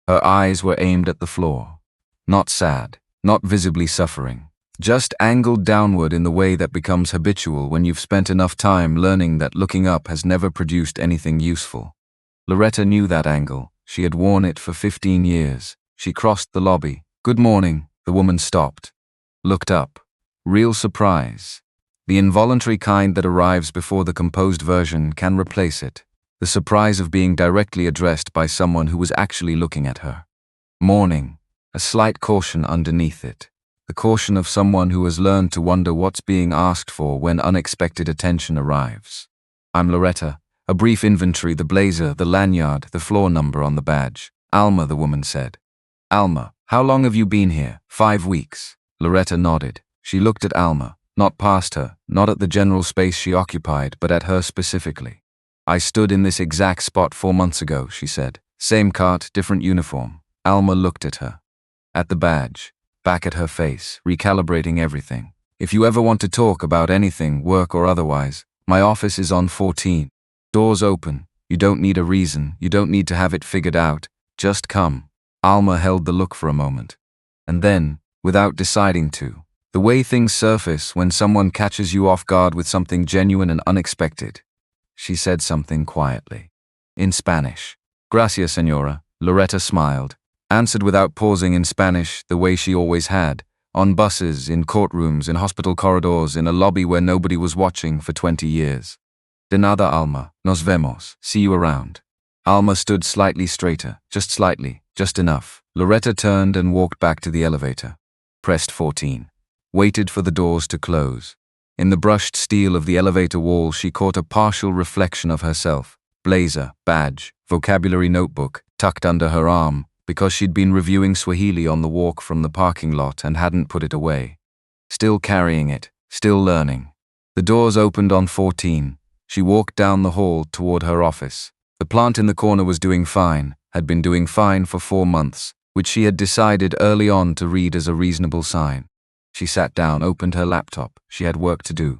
Her eyes were aimed at the floor. Not sad, not visibly suffering. Just angled downward in the way that becomes habitual when you've spent enough time learning that looking up has never produced anything useful. Loretta knew that angle. She had worn it for 15 years. She crossed the lobby. "Good morning." The woman stopped. Looked up. Real surprise. The involuntary kind that arrives before the composed version can replace it. The surprise of being directly addressed by someone who was actually looking at her. Morning. A slight caution underneath it. The caution of someone who has learned to wonder what's being asked for when unexpected attention arrives. "I'm Loretta." A brief inventory, the blazer, the lanyard, the floor number on the badge. "Alma," the woman said. "Alma, how long have you been here?" 5 weeks. Loretta nodded. She looked at Alma, not past her, not at the general space she occupied, but at her specifically. "I stood in this exact spot 4 months ago," she said. "Same cart, different uniform." Alma looked at her. At the badge. Back at her face, recalibrating everything. "If you ever want to talk about anything, work or otherwise, my office is on 14. Doors open. You don't need a reason, you don't need to have it figured out. Just come." Alma held the look for a moment. And then, without deciding to, the way things surface when someone catches you off guard with something genuine and unexpected, she said something quietly. In Spanish. "Gracias, señora." Loretta smiled. Answered without pausing in Spanish, the way she always had. On buses, in courtrooms, in hospital corridors, in a lobby where nobody was watching for 20 years. "De nada, Alma. Nos vemos. See you around." Alma stood slightly straighter, just slightly, just enough. Loretta turned and walked back to the elevator. Pressed 14. Waited for the doors to close. In the brushed steel of the elevator wall, she caught a partial reflection of herself. Blazer, badge, vocabulary notebook, tucked under her arm, because she'd been reviewing Swahili on the walk from the parking lot and hadn't put it away. Still carrying it, still learning. The doors opened on 14. She walked down the hall toward her office. The plant in the corner was doing fine, had been doing fine for 4 months, which she had decided early on to read as a reasonable sign. She sat down, opened her laptop. She had work to do.